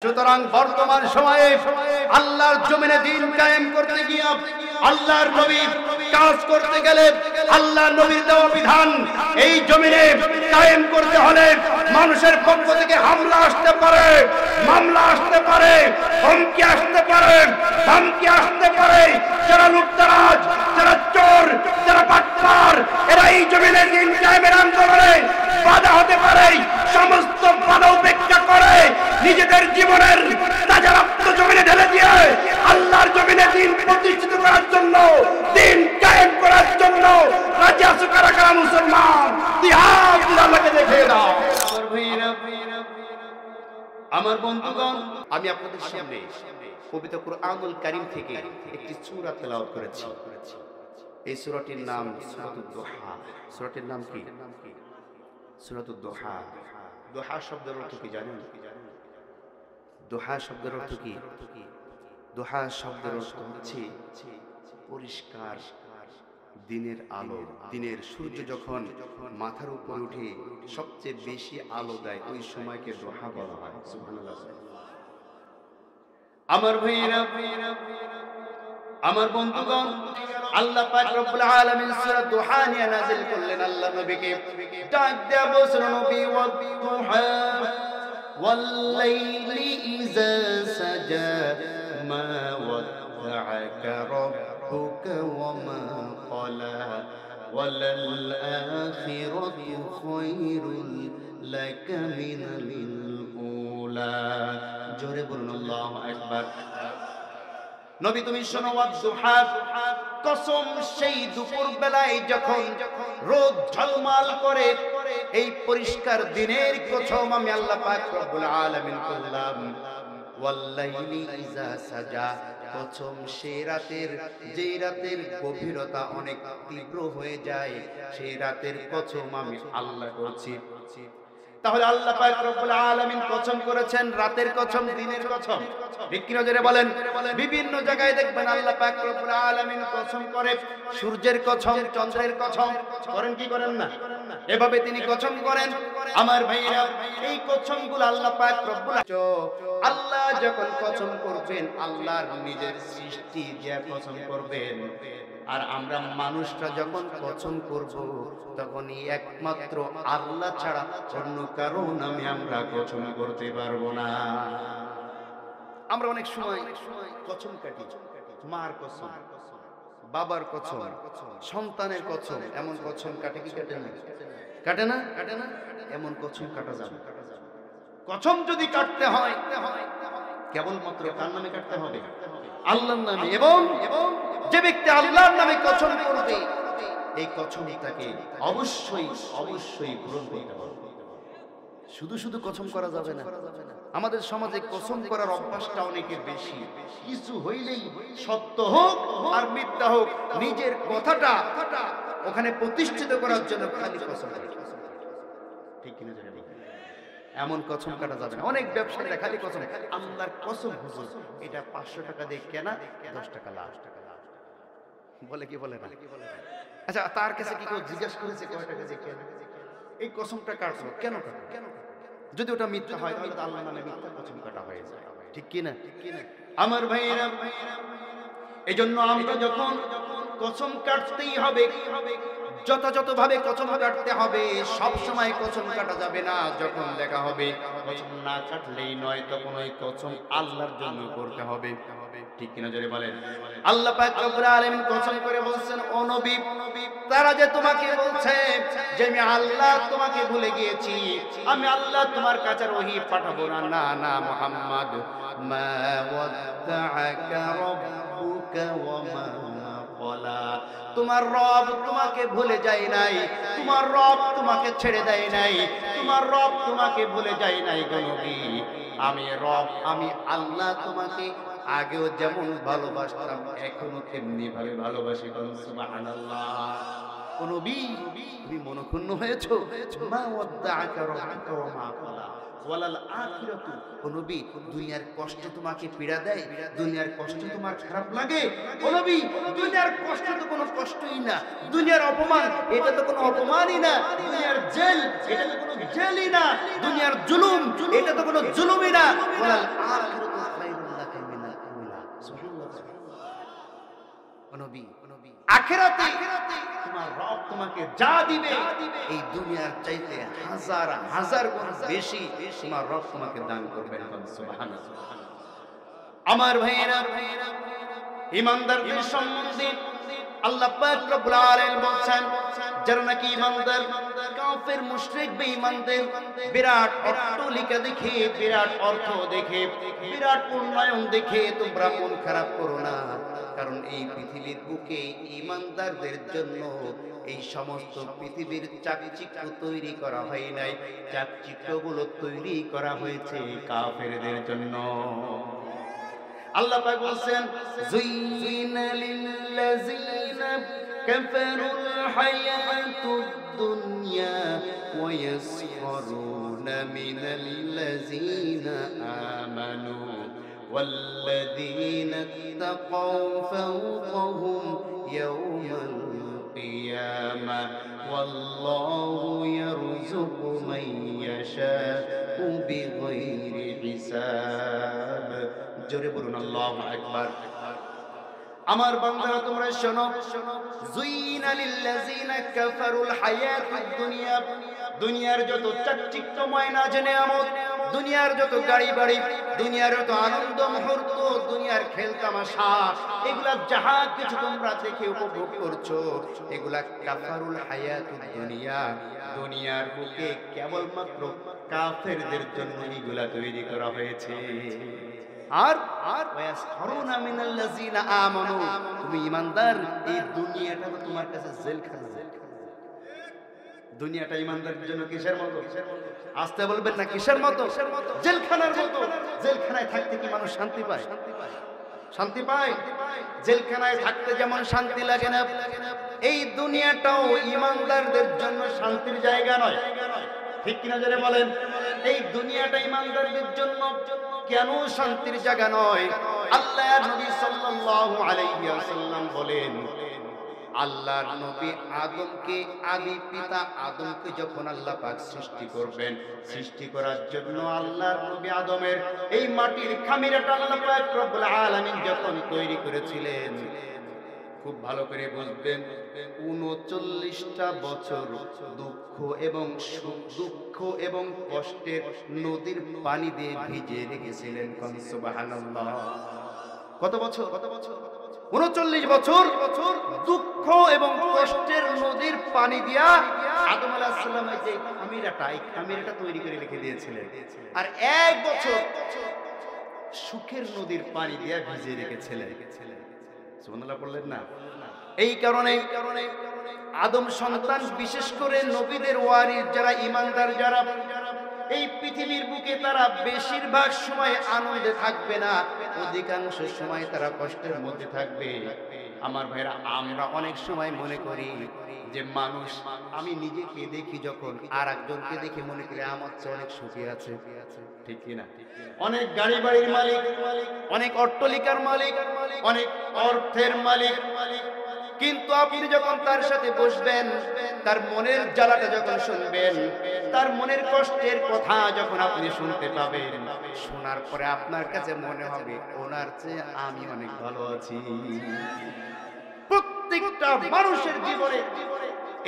সুতরাং বর্তমান সময়ে আল্লাহর জমিনে দিন কায়েম করতে গিয়ে আল্লাহর নবী কাজ করতে গেলে আল্লাহর নবীর দেওয়া বিধান এই জমিনে কায়েম করতে হলে মানুষের পক্ষ থেকে হামলা আসতে পারে, মামলা আসতে পারে, হুমকি আসতে পারে, ধমকি আসতে পারে। যারা লুটতরাজ, যারা চোর, যারা বাটপার, এরা এই জমিনে দিন কায়েমের আন্দোলনে বাধা হতে পারে। সমস্ত বাধা উপেক্ষা করে নিজেদের জীবনের তাজা রক্ত জমিনে ঢেলে দিয়ে আল্লাহর জমিনে দিন প্রতিষ্ঠিত করার জন্য, দিন কায়েম করার জন্য রাজি আছো কারা কারা মুসলমান? ইতিহাস আল্লাহকে দেখিয়ে দাও। আমার বন্ধুগণ, আমি আপনাদের সামনে পবিত্র কুরআনুল কারীম থেকে একটি সূরা তেলাওয়াত করেছি। এই সূরাটির নাম সূরাতুদ দুহা। সূরাটির নাম কি? সূরাতুদ দুহা। দুহা শব্দের অর্থ কি জানেন? দুহা শব্দের অর্থ কি? দুহা শব্দের অর্থ হচ্ছে পরিষ্কার দিনের আলো। দিনের সূর্য যখন মাথার উপর উঠে সবচেয়ে বেশি আলো দেয়, ওই সময়কে দুহা বলা হয়। সুবহানাল্লাহ। আমার ভাইয়েরা, আমার বন্ধুগণ, আল্লাহ পাক রব্বুল আলামিন সূরা দুহা নিয়ে নাযিল করলেন। আল্লাহ নবীকে ডাক দেয়া বলছেন, নবী ওয়াদ-দুহা ওয়াল-লাইলি ইযা সাজা মা ওয়াদ্দা'আকা রাব্বুকা ওয়া মা ক্বালা ওয়ালাল আখিরাতু খায়রুল লাকা মিনাল উলা। জোরে বলুন আল্লাহু আকবার। নবী তুমি শোনো, ওয়াদ-দুহা, কসম সেই দুপুর বেলায় যখন রোদ ঝলমল করে, এই পরিষ্কার দিনের কসম আমি আল্লাহ পাক রব্বুল আলামিন করলাম। ওয়াল-লাইলি ইযা সাজা, কসম সেই রাতের, যেই রাতের গভীরতা অনেক তীব্র হয়ে যায়, সেই রাতের কসম আমি আল্লাহ করছি। তাহলে আল্লাহ পাক রব্বুল আলামিন কসম করেছেন, রাতের কসম, দিনের কসম। ঠিক কি নজরে বলেন? বিভিন্ন জায়গায় দেখবেন আল্লাহ পাক রব্বুল আলামিন কসম করে সূর্যের কসম, চন্দ্রের কসম করেন কি করেন না? এভাবে তিনি কসম করেন। আমার ভাইরা, এই কসমগুলো আল্লাহ পাক রব্বুল আল্লাহ যখন কসম করবেন, আল্লাহর নিজের সৃষ্টি যে কসম করবেন। আর আমরা মানুষরা যখন কসম করব, তখনই একমাত্র আল্লাহ ছাড়া অন্য কারো নামে আমরা কসম করতে পারবো না। আমরা অনেক সময় কসম কাটি, মার কসম, বাবার কসম, সন্তানের কসম। এমন কসম কাটে কি কাটে না? কাটে না? কাটে না? এমন কসম কাটা যাবে। কসম যদি কাটতে হয়, কেবলমাত্র কার নামে কাটতে হবে? আল্লাহর নামে। এবং যে ব্যক্তি আল্লাহর নামে কসম করবে, এই কসমটাকে অবশ্যই অবশ্যই পূরণ করতে হবে। শুধু শুধু কসম করা যাবে না। আমাদের সমাজে কসম করার অভ্যাসটা অনেকের বেশি। কিছু হইলেই সত্য হোক আর মিথ্যা হোক, নিজের কথাটা ওখানে প্রতিষ্ঠিত করার জন্য খালি কসম করে। ঠিক কিনা জানেন? এমন কসম কাটা যাবে না। অনেক ব্যবসায়ীরা খালি কসম, আল্লাহর কসম হুজুর এটা 500 টাকা দিয়ে কেনা, 10 টাকা লাভ। বলে কি বলে না? আচ্ছা, তার কাছে কি কেউ জিজ্ঞেস করেছে কয় টাকা দিয়ে কেনা? এই কসমটা কাটলো কেন? যদি ওটা মিথ্যা হয়, তাহলে তো আল্লাহর নামে মিথ্যা কসম কাটা হয়ে যায়। ঠিক কি না? আমার ভাইয়েরা, এজন্য আমরা যখন কসম কাটতেই হবে, যথাযথভাবে কসম কাটতে হবে। সব সময় কসম কাটা যাবে না। যখন দেখা হবে কসম না কাটলেই নয়, তখন ওই কসম আল্লাহর জন্য করতে হবে। ঠিক কিনা জোরে বলেন? আল্লাহ পাক রব্বুল আলামিন কসম করে বলছেন, ও নবী, তারা যে তোমাকে বলছে যে আমি আল্লাহ তোমাকে ভুলে গিয়েছি, আমি আল্লাহ তোমার কাছে ওহী পাঠাবো না। না না মুহাম্মদ, মা ওয়াদ্দাআকা রাব্বুকা ওয়া মা ক্বালা, তোমার রব তোমাকে ভুলে যায় নাই, তোমার রব তোমাকে ছেড়ে দেয় নাই, তোমার রব তোমাকে ভুলে যায় নাই গো নবী। আমি রব, আমি আল্লাহ তোমাকে আগেও যেমন ভালোবাসতাম, এখনো তেমনি ভাবে ভালোবাসি। সুবহানাল্লাহ। ও নবী, তুমি মনক্ষুণ্ণ হয়েছো? মা ওয়াদ্দাআকা রাব্বুকা ওয়া মা ক্বালা, ও ওয়ালাল আখিরাতু, ও নবী দুনিয়ার কষ্ট তোমাকে পীড়া দেয়, দুনিয়ার কষ্ট তোমার খারাপ লাগে? ও নবী দুনিয়ার কষ্ট তো কোনো কষ্টই না, দুনিয়ার অপমান এটা তো কোনো অপমানই না, দুনিয়ার জেল এটা তো কোনো জেলই না, দুনিয়ার জুলুম এটা তো কোনো জুলুমই না। ওয়ালাল আখিরাতু খায়রুল লাকা মিনাল উলা। সুবহানাল্লাহ। ও নবী আখিরাতে তোমার রব তোমাকে যা দিবে এই দুনিয়ার চাইতে হাজার হাজার গুণ বেশি তোমার রব তোমাকে দান করবেন। সুবহানাল্লাহ। আমার ভাইয়েরা, ঈমানদারদের সম্বন্ধে আল্লাহ পাক রব্বুল আলামিন বলেন, যারা নাকি ঈমানদার, কাফের মুশরিক বেঈমানদের বিরাট অট্টালিকা দেখে, বিরাট অর্থ দেখে, বিরাট উন্নয়ন দেখে তোমরা মন খারাপ করো না, কারণ এই পৃথিবীর বুকে ঈমানদারদের জন্য এই সমস্ত পৃথিবীর চাকচিক্য তৈরি করা হয় নাই, চাকচিক্যগুলো তৈরি করা হয়েছে কাফেরদের জন্য। আল্লাহ পাক বলেন, যুইনা লিল্লাযিনা কাফারুল হায়াতুদ দুনিয়া ওয়া ইয়াসখরুনা মিনাল্লাযিনা আমানু ওয়াল্লাযিনা ইত্তাকাউ ফাওকাহুম ইয়াওমাল কিয়ামা ওয়াল্লাহু ইয়ারযুকু মান ইয়াশাউ বিগাইরি হিসাব। জোরে বলুন আল্লাহু আকবার। আমার বান্দারা তোমরা শোনো, যুইনা লিল্লাযিনা কাফারুল হায়াতুদ দুনিয়া, দুনিয়ার যত চাকচিক্যময় নাজ নেয়ামত, দুনিয়ার যত গাড়ি বাড়ি, দুনিয়ার যত আনন্দ মুহূর্ত, দুনিয়ার খেল তামাশা, এগুলা যাহা কিছু তোমরা দেখে উপভোগ করছো, এগুলা কাফারুল হায়াতুদ দুনিয়া, দুনিয়ার বুকে কেবলমাত্র কাফেরদের জন্য এগুলা তৈরি করা হয়েছে। আর ওয়াসখরুনা মিনাল্লাযিনা আমানু, তুমি ঈমানদার, এই দুনিয়াটা তো তোমার কাছে জেলখানা। দুনিয়াটা ঈমানদারের জন্য কিসের মতো? আসতে বলবেন না, কিসের মতো? জেলখানার মতো। জেলখানায় থাকতে কি মানুষ শান্তি পায়? শান্তি পায়? জেলখানায় থাকতে যেমন শান্তি লাগে না, এই দুনিয়াটাও ঈমানদারদের জন্য শান্তির জায়গা নয়। ঠিক কিনা জোরে বলেন? এই দুনিয়াটা ঈমানদারদের জন্য কেন শান্তির জায়গা নয়? আল্লাহর নবী সাল্লাল্লাহু আলাইহি ওয়াসাল্লাম বলেন, আল্লাহর নবী আদমকে, আদি পিতা আদমকে যখন আল্লাহ পাক সৃষ্টি করবেন, সৃষ্টি করার জন্য আল্লাহর নবী আদমের এই মাটির খামিরাটা আল্লাহ পাক রব্বুল আলামিন যখন তৈরি করেছিলেন, খুব ভালো করে বুঝবেন, ৩৯টা বছর দুঃখ এবং দুঃখ এবং কষ্টের নদীর পানি দিয়ে ভিজিয়ে রেখেছিলেন। সুবহানাল্লাহ। কত বছর? ৩৯ বছর দুঃখ এবং কষ্টের নদীর পানি দিয়া আদম আলাইহিস সালামের যে খামিরাটা তৈরি করে রেখে দিয়েছিলেন, আর ১ বছর সুখের নদীর পানি দিয়া ভিজিয়ে রেখেছিলেন। সুবহানাল্লাহ বললেন না? এই কারণে আদম সন্তান, বিশেষ করে নবীদের ওয়ারিস যারা ঈমানদার, যারা এই পৃথিবীর বুকে, তারা বেশিরভাগ সময় আনন্দে থাকবে না, অধিকাংশ সময় তারা কষ্টের মধ্যে থাকবে। আমার ভাইরা, আমরা অনেক সময় মনে করি যে মানুষ, আমি নিজেকে দেখি যখন, আর একজনকে দেখে মনে করি আমার চেয়ে অনেক সুখী আছে। ঠিক কিনা? অনেক গাড়ি বাড়ির মালিক, অনেক অট্টালিকার মালিক, অনেক অর্থের মালিক, কিন্তু আপনি যখন তার সাথে বসবেন, তার মনের জ্বালাটা যখন শুনবেন, তার মনের কষ্টের কথা যখন আপনি শুনতে পাবেন, শোনার পরে আপনার কাছে মনে হবে ওনার চেয়ে আমি অনেক ভালো আছি। প্রত্যেকটা মানুষের জীবনে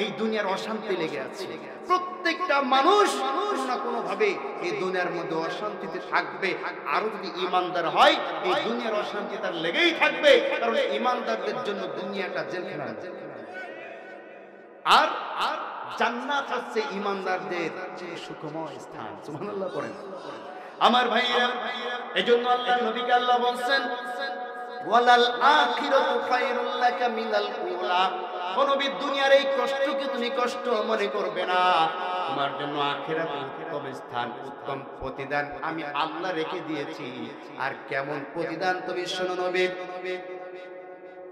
এই দুনিয়ার অশান্তি লেগে আছে। প্রত্যেকটা মানুষ কোনো না কোনো ভাবে এই দুনিয়ার মধ্যে অশান্তিতে থাকবে। আরো যদি ঈমানদার হয়, এই দুনিয়ার অশান্তি তার লেগেই থাকবে, কারণ ঈমানদারদের জন্য দুনিয়াটা জেলখানা। আর জান্নাত হচ্ছে ঈমানদারদের সুখময় স্থান। সুবহানাল্লাহ পড়েন। আমার ভাইরা, এজন্য আল্লাহর নবীকে আল্লাহ বলেন, ওয়ালাল আখিরাতু খায়রুল লাকা মিনাল উলা। ও নবী, দুনিয়ার এই কষ্টকে তুমি কষ্ট মনে করবে না, তোমার জন্য আখিরাতে উত্তম স্থান, উত্তম প্রতিদান আমি আল্লাহ রেখে দিয়েছি। আর কেমন প্রতিদান তুমি শোনো নবী,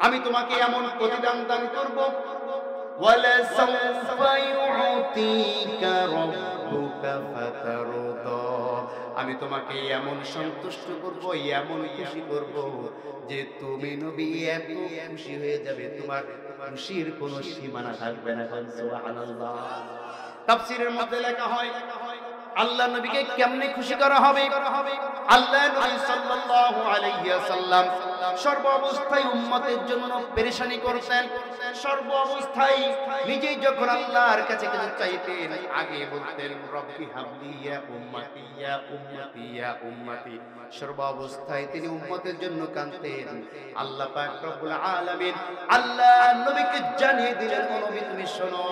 আমি তোমাকে এমন প্রতিদান দান করব ওয়ালাসাউফা ইউতিকা রাব্বুকা ফাতারদা, আমি তোমাকে এমন সন্তুষ্ট করব, এমন খুশি করব যে তুমি নবী এত খুশি হয়ে যাবে, তোমার খুশির কোনো সীমানা থাকবে না। সুবহানাল্লাহ। তাফসীরের মধ্যে লেখা হয় আল্লাহ নবীকে কেমনে খুশি করা হবে। আল্লাহ নবী সাল্লাল্লাহু আলাইহি ওয়াসাল্লাম সর্ব অবস্থায় উম্মতের জন্য পেরেশানি করতেন। সর্ব অবস্থায় নিজেই যখন আল্লাহর কাছে কিছু চাইতেন, আগে বলতেন রব্বি হাবলি ইয়া উম্মতি ইয়া উম্মতি ইয়া উম্মতি। সর্ব অবস্থায় তিনি উম্মতের জন্য কাঁদতেন। আল্লাহ পাক রব্বুল আলামিন আল্লাহ নবীকে জানিয়ে দিলেন, ও নবী তুমি শোনো,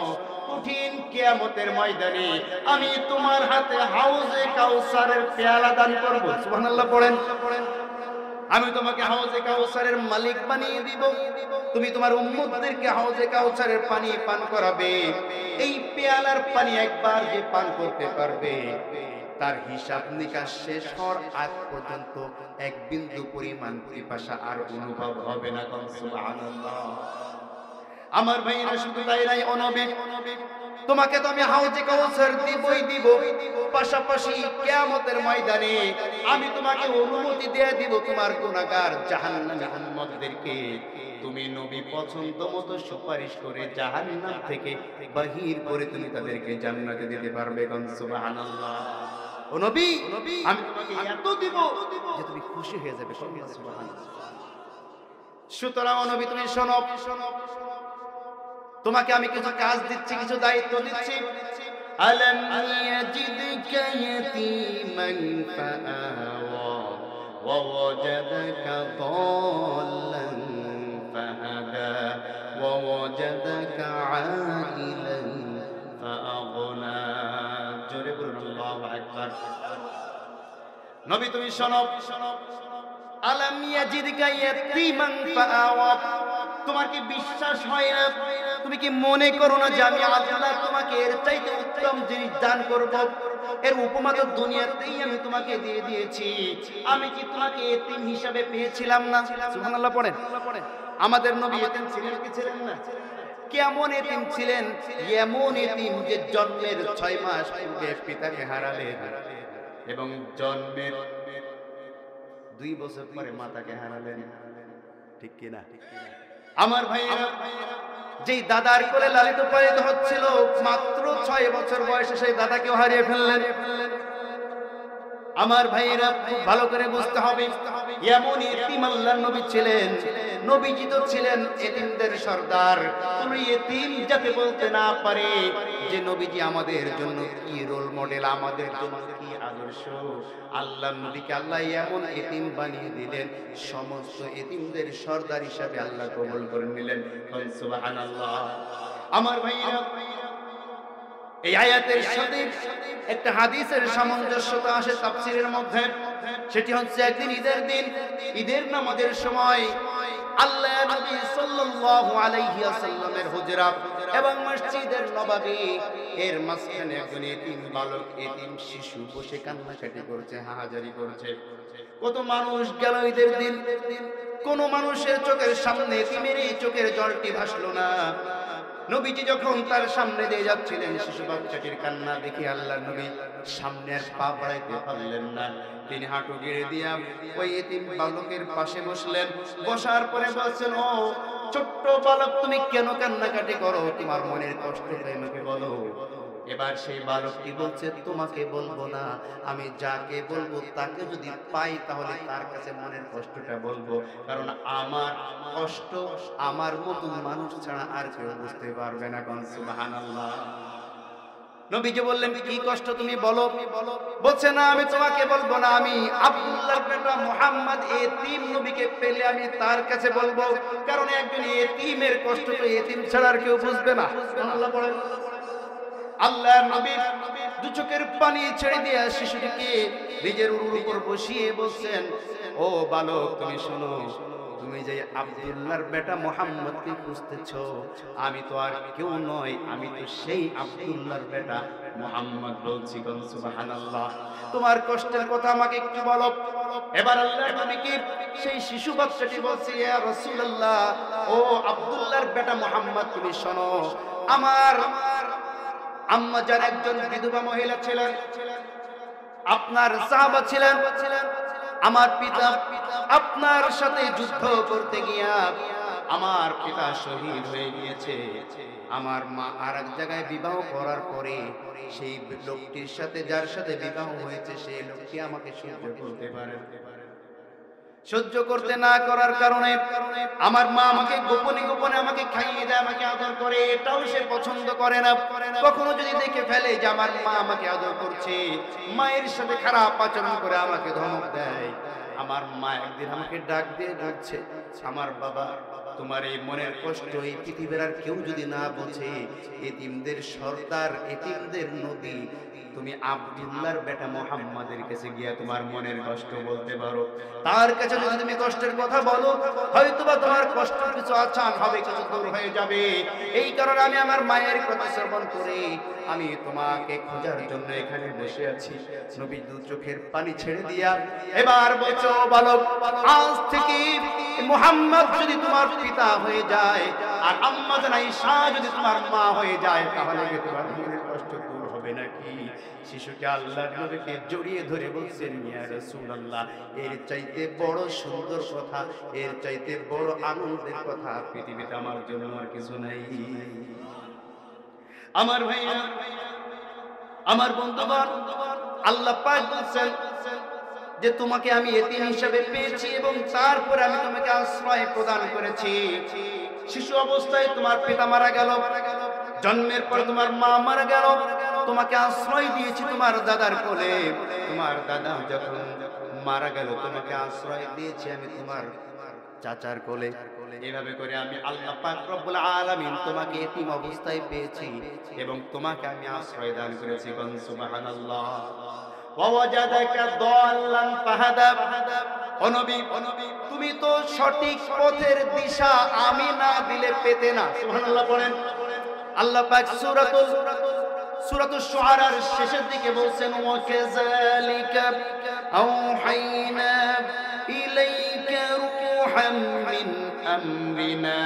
কঠিন কিয়ামতের ময়দানে আমি তোমার হাতে হাউজে কাউসারের পেয়ালা দান করব। সুবহানাল্লাহ পড়েন। আমি তোমাকে হাউজে কাউসারের মালিক বানিয়ে দিব, তুমি তোমার উম্মতদেরকে হাউজে কাউসারের পানি পান করাবে। এই পেয়ালার পানি একবার যে পান করতে পারবে, তার হিসাব নিকাশ শেষ হওয়ার আগ পর্যন্ত এক বিন্দু পরিমাণ পিপাসা আর অনুভব হবে না। সুবহানাল্লাহ। আমার ভাইরা শুধু তাই নাই, ও নবী তোমাকে তো আমি হাউজে কাউসার দিবই দিব, পাশাপাশি কিয়ামতের ময়দানে আমি তোমাকে অনুমতি দিয়ে দিব তোমার গুনাহগার জাহান্নামী উম্মতদেরকে তুমি নবী পছন্দ মতো সুপারিশ করে জাহান্নাম থেকে বাহির করে তুমি তাদেরকে জান্নাতে দিতে পারবে। সুবহানাল্লাহ। ও নবী আমি তোমাকে এত দিব যে তুমি খুশি হয়ে যাবে। সুবহানাল্লাহ। সুতরাং ও নবী তুমি শোনো, তোমাকে আমি কিছু কাজ দিচ্ছি, কিছু দায়িত্ব দিচ্ছি। আলাম ইয়াজিদকা ইয়াতীমান ফাআওয়া ওয়া ওয়াজাদাকা দাল্লান ফাহাদা ওয়া ওয়াজাদাকা আইলান ফাআগনা। জোরে বলুন আল্লাহু আকবার। নবী তুমি শোনো, আলাম ইয়াজিদকা ইয়াতীমান ফাআওয়া, তোমার কি বিশ্বাস হয় না? তুমি কি মনে করো না যে আমি আল্লাহ তোমাকে এর চাইতে উত্তম জিনিস দান করব? এর উপমা তো দুনিয়াতেই আমি তোমাকে দিয়ে দিয়েছি। আমি কি তোমাকে এতিম হিসাবে পেয়েছিলাম না? সুবহানাল্লাহ পড়েন। আমাদের নবী এতিম ছিলেন কি ছিলেন না? কেমন এতিম ছিলেন? এমন এতিম যে জন্মের 6 মাস পূর্বে পিতাকে হারালেন এবং জন্মের 2 বছর পরে মাতাকে হারালেন। ঠিক কি না? আমার ভাইয়েরা, যেই দাদার কোলে লালিত পালিত হচ্ছিল, মাত্র 6 বছর বয়সে সেই দাদাকেও হারিয়ে ফেললেন। আমার ভাইয়েরা খুব ভালো করে বুঝতে হবে, এমন এতিম আল্লাহর নবী ছিলেন। নবীজি তো ছিলেন এতিমদের সর্দার। কোন এতিম যাতে বলতে না পারে যে নবীজি আমাদের জন্য কি রোল মডেল, আমাদের জন্য কি আদর্শ। আল্লাহর নবীকে আল্লাহ এমন এতিম বানিয়ে দিলেন, সমস্ত এতিমদের সর্দার হিসাবে আল্লাহ কবুল করে নিলেন। সুবহানাল্লাহ। আমার ভাইয়েরা, এই আয়াতের সাথে একটা হাদিসের সামঞ্জস্যতা আসে তাফসীরের মধ্যে। সেটি হচ্ছে একদিন ঈদের দিন, ঈদের নামাজের সময় আল্লাহ নবী সাল্লাল্লাহু আলাইহি ওয়াসাল্লামের হুজরা এবং মসজিদের নববী এর মাঝখানে একজন এতিম বালক, এতিম শিশু বসে কান্নাকাটি করছে, হাহাজারি করছে। কত মানুষ গেল ঈদের দিন, কোন মানুষের চোখের সামনে এতিমের এই চোখের জলটি ভাসলো না। নবীজি যখন তার সামনে দিয়ে যাচ্ছিলেন, শিশু বাচ্চাটির কান্না দেখে আল্লাহর নবী সামনে আর পা বাড়াইতে পারলেন না। তিনি হাঁটু গেড়ে দিয়া ওই এতিম বালকের পাশে বসলেন। বসার পরে বলছেন, ও ছোট্ট বালক, তুমি কেন কান্নাকাটি করো? তোমার মনের কষ্টটা আমাকে বলো। এবার সেই বালকটি বলছে, তোমাকে বলবো না, আমি যাকে বলবো তাকে যদি পাই তাহলে তার কাছে মনের কষ্টটা বলবো, কারণ আমার কষ্ট আমার মতো মানুষ ছাড়া আর কেউ বুঝতে পারবে না। সুবহানাল্লাহ। নবীজি বললেন, কি কষ্ট তুমি বলো? বলছে, না আমি তোমাকে বলবো না, আমি আব্দুল্লাহর বেটা মুহাম্মদ এতিম নবীকে পেলে আমি তার কাছে বলবো, কারণ একজন এতিমের কষ্ট তো এতিম ছাড়া আর কেউ বুঝবে না। সুবহানাল্লাহ পড়েন। আল্লাহর নবী দু চোখের পানি ছেড়ে দিয়ে শিশুটিকে নিজের উরুর উপর বসিয়ে বলছেন, ও বালক তুমি শোনো, তুমি যে আব্দুল্লাহর বেটা মুহাম্মদকে খুঁজতেছো, আমি তো আর কেউ নয়, আমি তো সেই আব্দুল্লাহর বেটা মুহাম্মদ বলছি। সুবহানাল্লাহ। তোমার কষ্টের কথা আমাকে একটু বলো। এবার আল্লাহর নবীকে সেই শিশু বাচ্চাটি বলছে, ইয়া রাসূলুল্লাহ, ও আব্দুল্লাহর বেটা মুহাম্মদ তুমি শোনো, আমার আম্মা যান একজন বিধবা মহিলা ছিলেন, আপনার সাহাবা ছিলেন। আমার পিতা আপনার সাথে যুদ্ধ করতে গিয়া আমার পিতা শহীদ হয়ে গিয়েছে। আমার মা আর এক জায়গায় বিবাহ করার পরে সেই লোকটির সাথে, যার সাথে বিবাহ হয়েছে, সেই লোকটি আমাকে সহ্য করতে পারে। সহ্য করতে না করার কারণে আমার মা আমাকে গোপনে গোপনে আমাকে খাইয়ে দেয়, আমাকে আদর করে। এটাও সে পছন্দ করে না। কখনো যদি দেখে ফেলে যে আমার মা আমাকে আদর করছে, মায়ের সাথে খারাপ আচরণ করে আমাকে ধমক দেয়। আমার মা একদিন আমাকে ডাক দিয়ে বলছে, আমার বাবা, তোমার এই মনের কষ্ট এই পৃথিবীর আর কেউ যদি না বোঝে, এতিমদের সর্দার, এতিমদের নবী তুমি আব্দুল্লাহর বেটা মুহাম্মাদের কাছে গিয়া তোমার মনের কষ্ট বলতে পারো। তার কাছে যদি তুমি কষ্টের কথা বলো, হয়তোবা তোমার কষ্ট কিছু আসান হবে, কিছু দূর হয়ে যাবে। এই কারণে আমি আমার মায়ের কথা শ্রবণ করে আমি তোমাকে খোঁজার জন্য এখানে বসে আছি। নবী দু চোখের পানি ছেড়ে দিয়া এবার বলছো, বালক, আজ থেকে মুহাম্মদ যদি তোমার পিতা হয়ে যায় আর আম্মা জান আয়েশা যদি তোমার মা হয়ে যায়, তাহলে কি তোমার মনের কষ্ট দূর হবে নাকি? শিশুকে আল্লাহর নবীকে জড়িয়ে ধরে বলছেন, ইয়া রাসূলুল্লাহ, এর চাইতে বড় সুন্দর কথা, এর চাইতে বড় আনন্দের কথা পৃথিবীতে আমার জন্য আর কিছু নাই। আমার ভাইয়া, আমার বন্ধুগণ, আল্লাহ পাক বলেন যে তোমাকে আমি এতিম হিসেবে পেয়েছি এবং তারপরে আমি তোমাকে আশ্রয় প্রদান করেছি। শিশু অবস্থায় তোমার পিতা মারা গেল, জন্মের পর তোমার মা মারা গেল, তোমাকে আশ্রয় দিয়েছি তোমার দাদার কোলে। তোমার দাদা যখন মারা গেল, তোমাকে আশ্রয় দিয়েছি আমি তোমার চাচার কোলে। এভাবে করে আমি আল্লাহ পাক রব্বুল আলামিন তোমাকে এতিম অবস্থায় পেয়েছি এবং তোমাকে আমি আশ্রয় দান করেছি। সুবহানাল্লাহ। ওয়াজাদাকা দাল্লান ফাহাদা। ও নবী, তুমি তো সঠিক পথের দিশা আমি না দিলে পেতে না। সুবহানাল্লাহ বলেন। আল্লাহ পাক সূরাতুশ শুআরার শেষের দিকে বলছেন, ওয়া কাযালিকা আওহাইনা ইলাইকা রূহাম মিন আমরিনা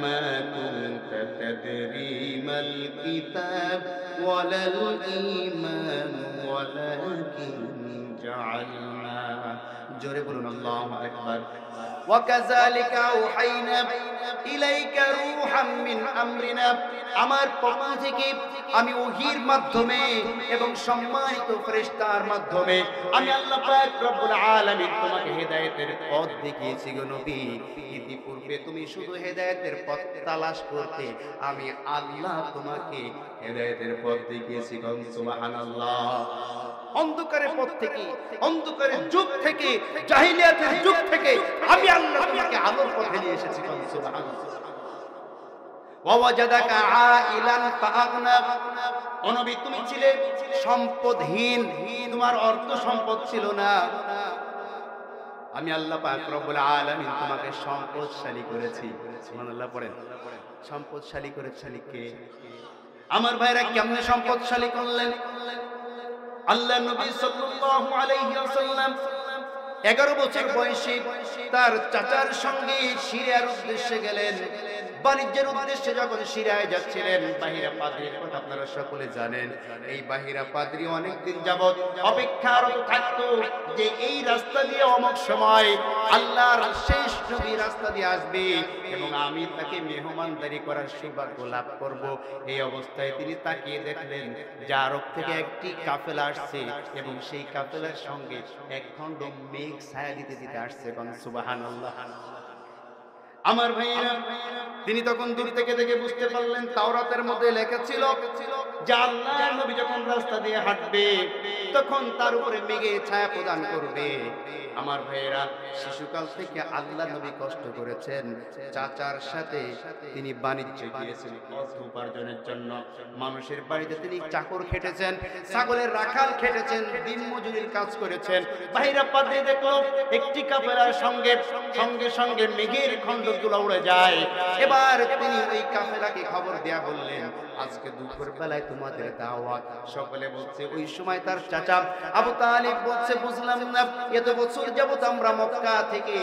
মা কুনতা তাদরি মাল কিতাব ওয়ালাল ঈমান ওয়ালাকিন জাআলনা। জোরে বলুন আল্লাহু আকবার। ওয়া কাযালিকা আওহাইনা ইলাইকা রূহাম মিন আমরিনা, আমার পক্ষ থেকে আমি ওহীর মাধ্যমে এবং সম্মানিত ফেরেশতার মাধ্যমে আমি আল্লাহ পাক রব্বুল আলামিন তোমাকে হেদায়েতের পথ দেখিয়েছি গো নবী। ইতিপূর্বে তুমি শুধু হেদায়েতের পথ তালাশ করতে, আমি আল্লাহ তোমাকে হেদায়েতের পথ দেখিয়েছি। সুবহানাল্লাহ। অন্ধকারের পথ থেকে, অন্ধকারের যুগ থেকে, জাহিলিয়াতের যুগ থেকে আমি আল্লাহ তোমাকে আলোর পথে নিয়ে এসেছি। সুবহানাল্লাহ। ওয়াজাদাকা আইলান ফাআগনা। ও নবী, তুমি ছিলে সম্পদহীন, তোমার অর্থ সম্পদ ছিল না। আমি আল্লাহ পাক রব্বুল আলামিন তোমাকে সম্পদশালী করেছি। সুবহানাল্লাহ পড়েন। সম্পদশালী করেছেন কে? আমার ভাইরা কেমনে সম্পদশালী করলেন? আল্লাহ নবী সাল্লাল্লাহু আলাইহি ওয়াসাল্লাম 11 বছর বয়সে তার চাচার সঙ্গে সিরিয়ার উদ্দেশ্যে গেলেন। বাণিজ্যের উদ্দেশ্যে যখন সিরিয়ায় যাচ্ছিলেন, বাহিরা পাদ্রীর কথা আপনারা সকলে জানেন। এই বাহিরা পাদ্রী অনেকদিন যাবত অপেক্ষারত থাকতো যে এই রাস্তা দিয়ে অমুক সময় আল্লাহর শেষ নবী রাস্তা দিয়ে আসবে এবং আমি তাকে মেহমানদারি করার সৌভাগ্য লাভ করব। এই অবস্থায় তিনি তাকিয়ে দেখলেন যে আরব থেকে একটি কাফেলা আসছে এবং সেই কাফেলার সঙ্গে এক খণ্ড মেঘ ছায়া দিতে দিতে আসছে। সুবহানাল্লাহ। আমার ভাইয়েরা, তিনি তখন দূর থেকে দেখে বুঝতে পারলেন তাওরাতের মধ্যে লেখা ছিল যে আল্লাহর নবী যখন রাস্তা দিয়ে হাঁটবে তখন তার উপরে মেঘে ছায়া প্রদান করবে। আমার ভাইয়েরা, শিশুকাল থেকে আল্লাহ নবী কষ্ট করেছেন। চাচার সাথে তিনি বাণিজ্য গিয়েছেন অর্থ উপার্জনের জন্য। মানুষের বাড়িতে তিনি চাকর খেটেছেন, ছাগলের রাখাল খেটেছেন, দিন মজুরির কাজ করেছেন। বাহিরা পাদ্রী দেখলো একটি কাফেলার সঙ্গে সঙ্গে সঙ্গে মেঘের খণ্ডগুলো উড়ে যায়। এবার তিনি ওই কাফেলাকে খবর দেয়া বললেন, আজকে দুপুর বেলায় তোমাদের দাওয়াত। সকলে বলছে, ওই সময় তার চাচা আবু তালিব বলছে, বুঝলাম না, এত বছর বছর যাবত আমরা মক্কা থেকে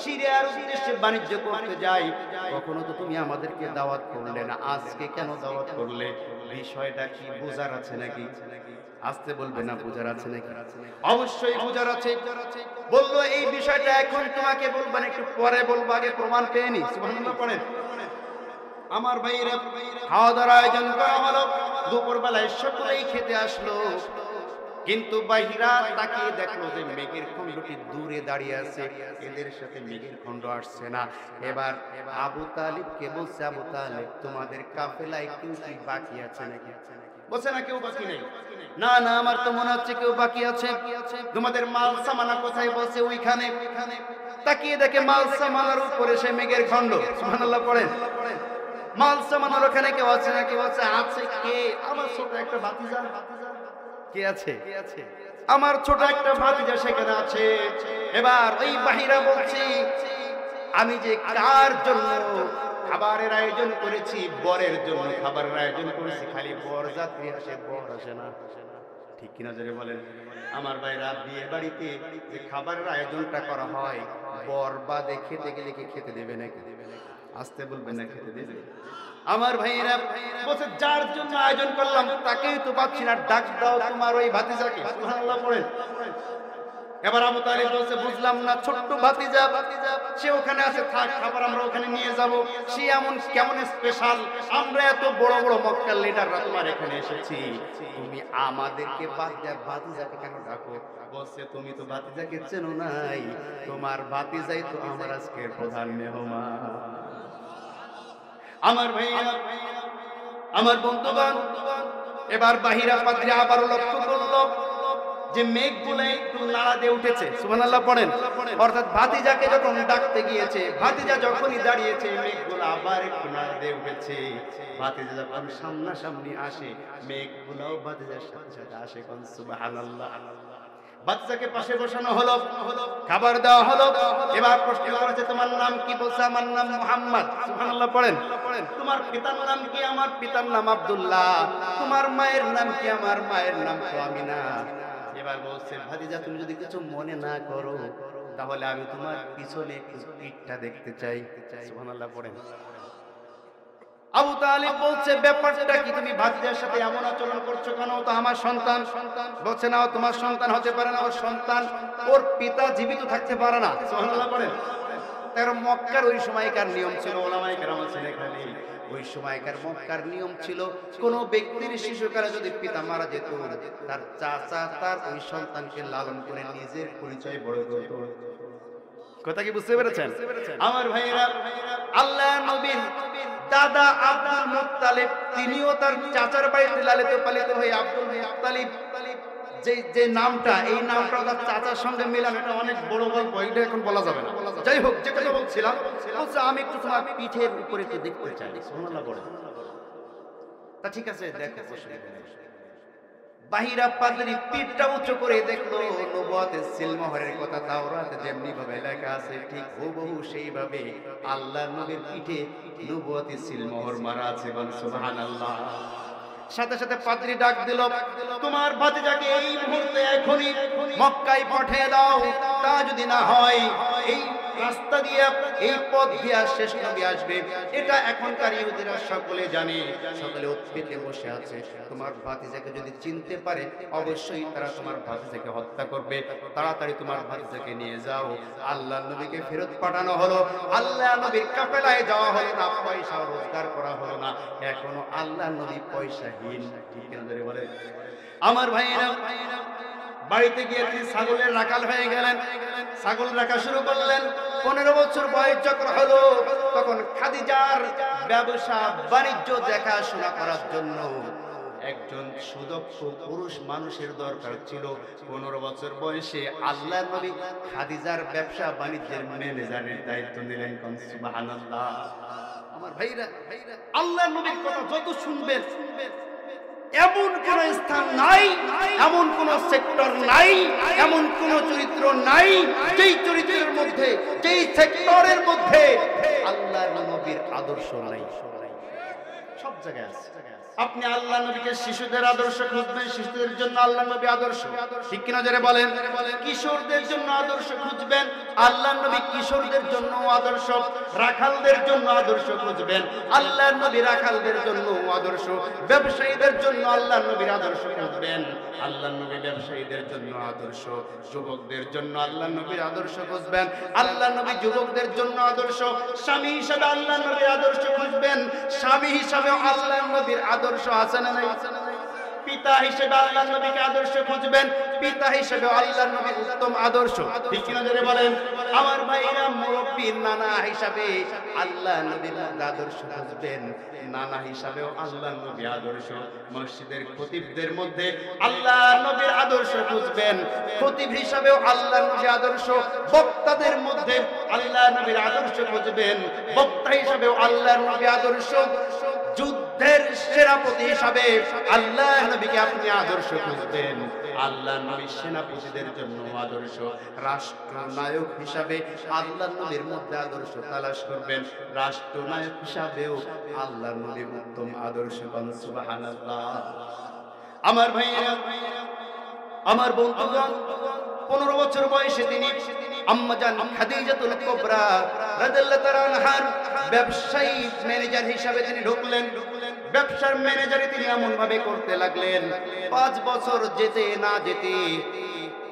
সিরিয়ার উদ্দেশ্যে বাণিজ্য করতে যাই, কখনো তো তুমি আমাদেরকে দাওয়াত করলে না, আজকে কেন দাওয়াত করলে? বিষয়টা কি বোঝার আছে নাকি? আসতে বলবে না, বোঝার আছে নাকি? অবশ্যই বোঝার আছে। বললো এই বিষয়টা এখন তোমাকে বলবো না, একটু পরে বলবো, আগে প্রমাণ পেয়ে নি। সুবহানাল্লাহ পড়েন। আমার ভাইরা, খাওয়া দাওয়ার আয়োজন করা হলো, দুপুর বেলায় সকলেই খেতে আসলো, কিন্তু বাহিরা তাকিয়ে দেখলো যে মেঘের খণ্ডটি দূরে দাঁড়িয়ে আছে, এদের সাথে মেঘের খণ্ড আসছে না। এবার আবু তালিবকে বলছে, আবু তালিব তোমাদের কাফেলায় কেউ কি বাকি আছে নাকি? বলছে না কেউ বাকি নেই। না না, আমার তো মনে হচ্ছে কেউ বাকি আছে। তোমাদের মাল সামানা কোথায়? বলছে ওইখানে। তাকিয়ে দেখে মাল সামানার উপরে সে মেঘের খণ্ড। সুবহানাল্লাহ পড়েন। মাল সামানার ওখানে কেউ আছে না? কেউ আছে। আছে কে? আমার ছোট একটা ভাতিজা। কে আছে? আমার ছোট একটা ভাতিজা সেখানে আছে। এবার ওই বাহিরা বলছি, আমি যে কার জন্য খাবারের আয়োজন করেছি, বরের জন্য খাবারের আয়োজন করেছি, খালি বর যাত্রী আসে, বর আসে না। ঠিক কিনা জোরে বলেন। আমার ভাইরা, বিয়ে বাড়িতে যে খাবারের আয়োজনটা করা হয়, বর বাদে খেতে গেলে কি খেতে দেবে নাকি? আসতে বলবেন না, খেতে দেবে? আমার ভাইরা বলছে যার জন্য আয়োজন করলাম তাকেই তো পাচ্ছি না, ডাক দাও তোমার ওই ভাতিজাকে। সুবহানাল্লাহ পড়েন। এবার আবু তালিব বলছে বুঝলাম না, ছোট্ট ভাতিজা সে ওখানে আছে, থাক, খাবার আমরা ওখানে নিয়ে যাব। সে এমন কেমন স্পেশাল? আমরা এত বড় বড় মক্কার লিডাররা তোমার এখানে এসেছি, তুমি আমাদেরকে বাদ দেয়া ভাতিজাকে কেন ডাকো? বলছে তুমি তো ভাতিজাকে চেনো নাই, তোমার ভাতিজাই তো আমার আজকের প্রধান মেহমান। আমার ভাইয়া, আমার বন্ধুগণ, এবার বাহিরা পাদ্রী আবার লক্ষ্য করলো যে মেঘগুলো একটু নাড়া দিয়ে উঠেছে। সুবহানাল্লাহ পড়েন। অর্থাৎ ভাতিজাকে যখন ডাকতে গিয়েছে, ভাতিজা যখনই দাঁড়িয়েছে, মেঘগুলো আবার একটু নাড়া দিয়ে উঠেছে। ভাতিজা যখন সামনাসামনি আসে, মেঘগুলোও ভাতিজার সাথে সাথে আসে। সুবহানাল্লাহ। বাচ্চাকে পাশে বসানো হলো, খাবার দেওয়া হলো। এবার প্রশ্ন করেছে তোমার নাম কি? বলছে আমার নাম মুহাম্মদ। সুবহানাল্লাহ পড়েন। তোমার পিতার নাম কি? আমার পিতার নাম আব্দুল্লাহ। তোমার মায়ের নাম কি? আমার মায়ের নাম তো আমিনা। এবার বলছে ভাতিজা তুমি যদি কিছু মনে না করো, তাহলে আমি তোমার পিছনে একটু পিঠটা দেখতে চাই। সুবহানাল্লাহ পড়েন। আবু তালিব বলছে ব্যাপারটা কি? তুমি ভাতিজার সাথে এমন আচরণ করছো কেন? তো আমার সন্তান। বলছে না, তোমার সন্তান হতে পারে না, ওর সন্তান, ওর পিতা জীবিত থাকতে পারে না। সুবহানাল্লাহ পড়েন। তার মক্কার ওই সময়কার নিয়ম ছিল, ওলামায়ে কেরাম আছেন এখানে, ওই সময়কার মক্কার নিয়ম ছিল কোন ব্যক্তির শিশুকালে যদি পিতা মারা যেত, তার চাচা তার ওই সন্তানকে লালন করে নিজের পরিচয় বড় করত। কথা কি বুঝতে পেরেছেন? আমার ভাইয়েরা, আল্লাহর নবীর দাদা আব্দুল মুত্তালিব, তিনিও তার চাচার বাড়িতে লালিত পালিত হয়ে আব্দুল মুত্তালিব, যে নামটা, এই নামটা তার চাচার সঙ্গে মিলানো, এটা অনেক বড় গল্প, এটা এখন বলা যাবে না। যাই হোক, যে কথা বলছিলাম, বলছে আমি একটু তোমার পিঠের উপরে একটু দেখতে চাই। সুবহানাল্লাহ বলে। তা ঠিক আছে, দেখো। বাহিরা পাদ্রী পিঠটা উঁচু করে দেখলো, নবুয়তের সিলমোহরের কথা তাওরাতে যেমনি ভাবে লেখা আছে, ঠিক হুবহু সেইভাবে আল্লাহর নবীর পিঠে নবুয়তের সিলমোহর মারা আছে। সুবহানাল্লাহ। সাথে সাথে পাদ্রী ডাক দিল, তোমার ভাতিজাকে এই মুহূর্তে এখনই মক্কায় পাঠিয়ে দাও। তা যদি না হয়, এই রাস্তা দিয়ে, এই পথ দিয়ে শেষ নবী আসবে, এটা এখনকার ইহুদিরা সকলে জানে, সকলে উৎপেতে বসে আছে। তোমার ভাতিজাকে যদি চিনতে পারে, অবশ্যই তারা তোমার ভাতিজাকে হত্যা করবে। তাড়াতাড়ি তোমার ভাতিজাকে নিয়ে যাও। আল্লাহ নবীকে ফেরত পাঠানো হলো, আল্লাহ নবীর কাফেলায় যাওয়া হলো না, পয়সা রোজগার করা হলো না। এখনো আল্লাহ নবী পয়সাহীন। ঠিক না বলে? আমার ভাইয়েরা, বাড়িতে গিয়ে তিনি ছাগলের রাখাল হয়ে গেলেন, ছাগল রাখা শুরু করলেন। 15 বছর বয়স যখন হলো, তখন খাদিজার ব্যবসা বাণিজ্য দেখাশোনা করার জন্য একজন সুদক্ষ পুরুষ মানুষের দরকার ছিল। 15 বছর বয়সে আল্লাহর নবী খাদিজার ব্যবসা বাণিজ্যের ম্যানেজারের দায়িত্ব নিলেন। সুবহানাল্লাহ। আমার ভাইরা, আল্লাহর নবীর কথা যত শুনবেন, এমন কোন স্থান নাই, এমন কোন সেক্টর নাই, এমন কোন চরিত্র নাই যেই চরিত্রের মধ্যে, যেই সেক্টরের মধ্যে আল্লাহর নবীর আদর্শ নাই। সব জায়গায় আছে। আপনি আল্লাহ নবীকে শিশুদের আদর্শ খুঁজবেন, শিশুদের জন্য আল্লাহ নবী আদর্শ, ঠিক কিনা যারা বলেন। কিশোরদের জন্য আদর্শ খুঁজবেন, আল্লাহ নবী কিশোরদের জন্য আদর্শ। রাখালদের জন্য আদর্শ খুঁজবেন, আল্লাহ নবী রাখালদের জন্য আদর্শ। ব্যবসায়ীদের জন্য আল্লাহ নবীর আদর্শ খুঁজবেন, আল্লাহ নবী ব্যবসায়ীদের জন্য আদর্শ। যুবকদের জন্য আল্লাহ নবীর আদর্শ খুঁজবেন, আল্লাহ নবী যুবকদের জন্য আদর্শ। স্বামী হিসাবে আল্লাহ নবীর আদর্শ খুঁজবেন, স্বামী হিসাবে আল্লাহ নবীর আদর্শ আছে না নাই? পিতা হিসেবে আল্লাহ নবীকে আদর্শ খুঁজবেন, পিতা হিসেবে আল্লাহ নবীর উত্তম আদর্শ, ঠিক কিনা জোরে বলেন। আমার ভাইরা, মুরব্বী নানা হিসাবে আল্লাহ নবীর আদর্শ খুঁজবেন, নানা হিসাবেও আল্লাহ নবী আদর্শ। মসজিদের খতিবদের মধ্যে আল্লাহ নবীর আদর্শ খুঁজবেন, খতিব হিসাবেও আল্লাহ নবীর আদর্শ। বক্তাদের মধ্যে আল্লাহ নবীর আদর্শ খুঁজবেন, বক্তা হিসাবেও আল্লাহ নবীর আদর্শ। যুদ্ধের সেনাপতি হিসাবে আল্লাহ নবীকে আপনি আদর্শ খুঁজবেন, আল্লাহ নবী সেনাপতিদের জন্য আদর্শ। রাষ্ট্রনায়ক হিসাবে আল্লাহ নবীর মধ্যে আদর্শ তালাশ করবেন, রাষ্ট্রনায়ক হিসাবেও আল্লাহ নবীর উত্তম আদর্শ। সুবহানাল্লাহ। আমার ভাইরা, আমার বন্ধুগণ, 15 বছর বয়সে তিনি আম্মাজান খাদিজাতুল কুবরা রাদিয়াল্লাহু তাআলা আনহার ব্যবসায়ী ম্যানেজার হিসেবে তিনি ঢুকলেন। ব্যবসার ম্যানেজারি তিনি এমন ভাবে করতে লাগলেন, 5 বছর যেতে না যেতে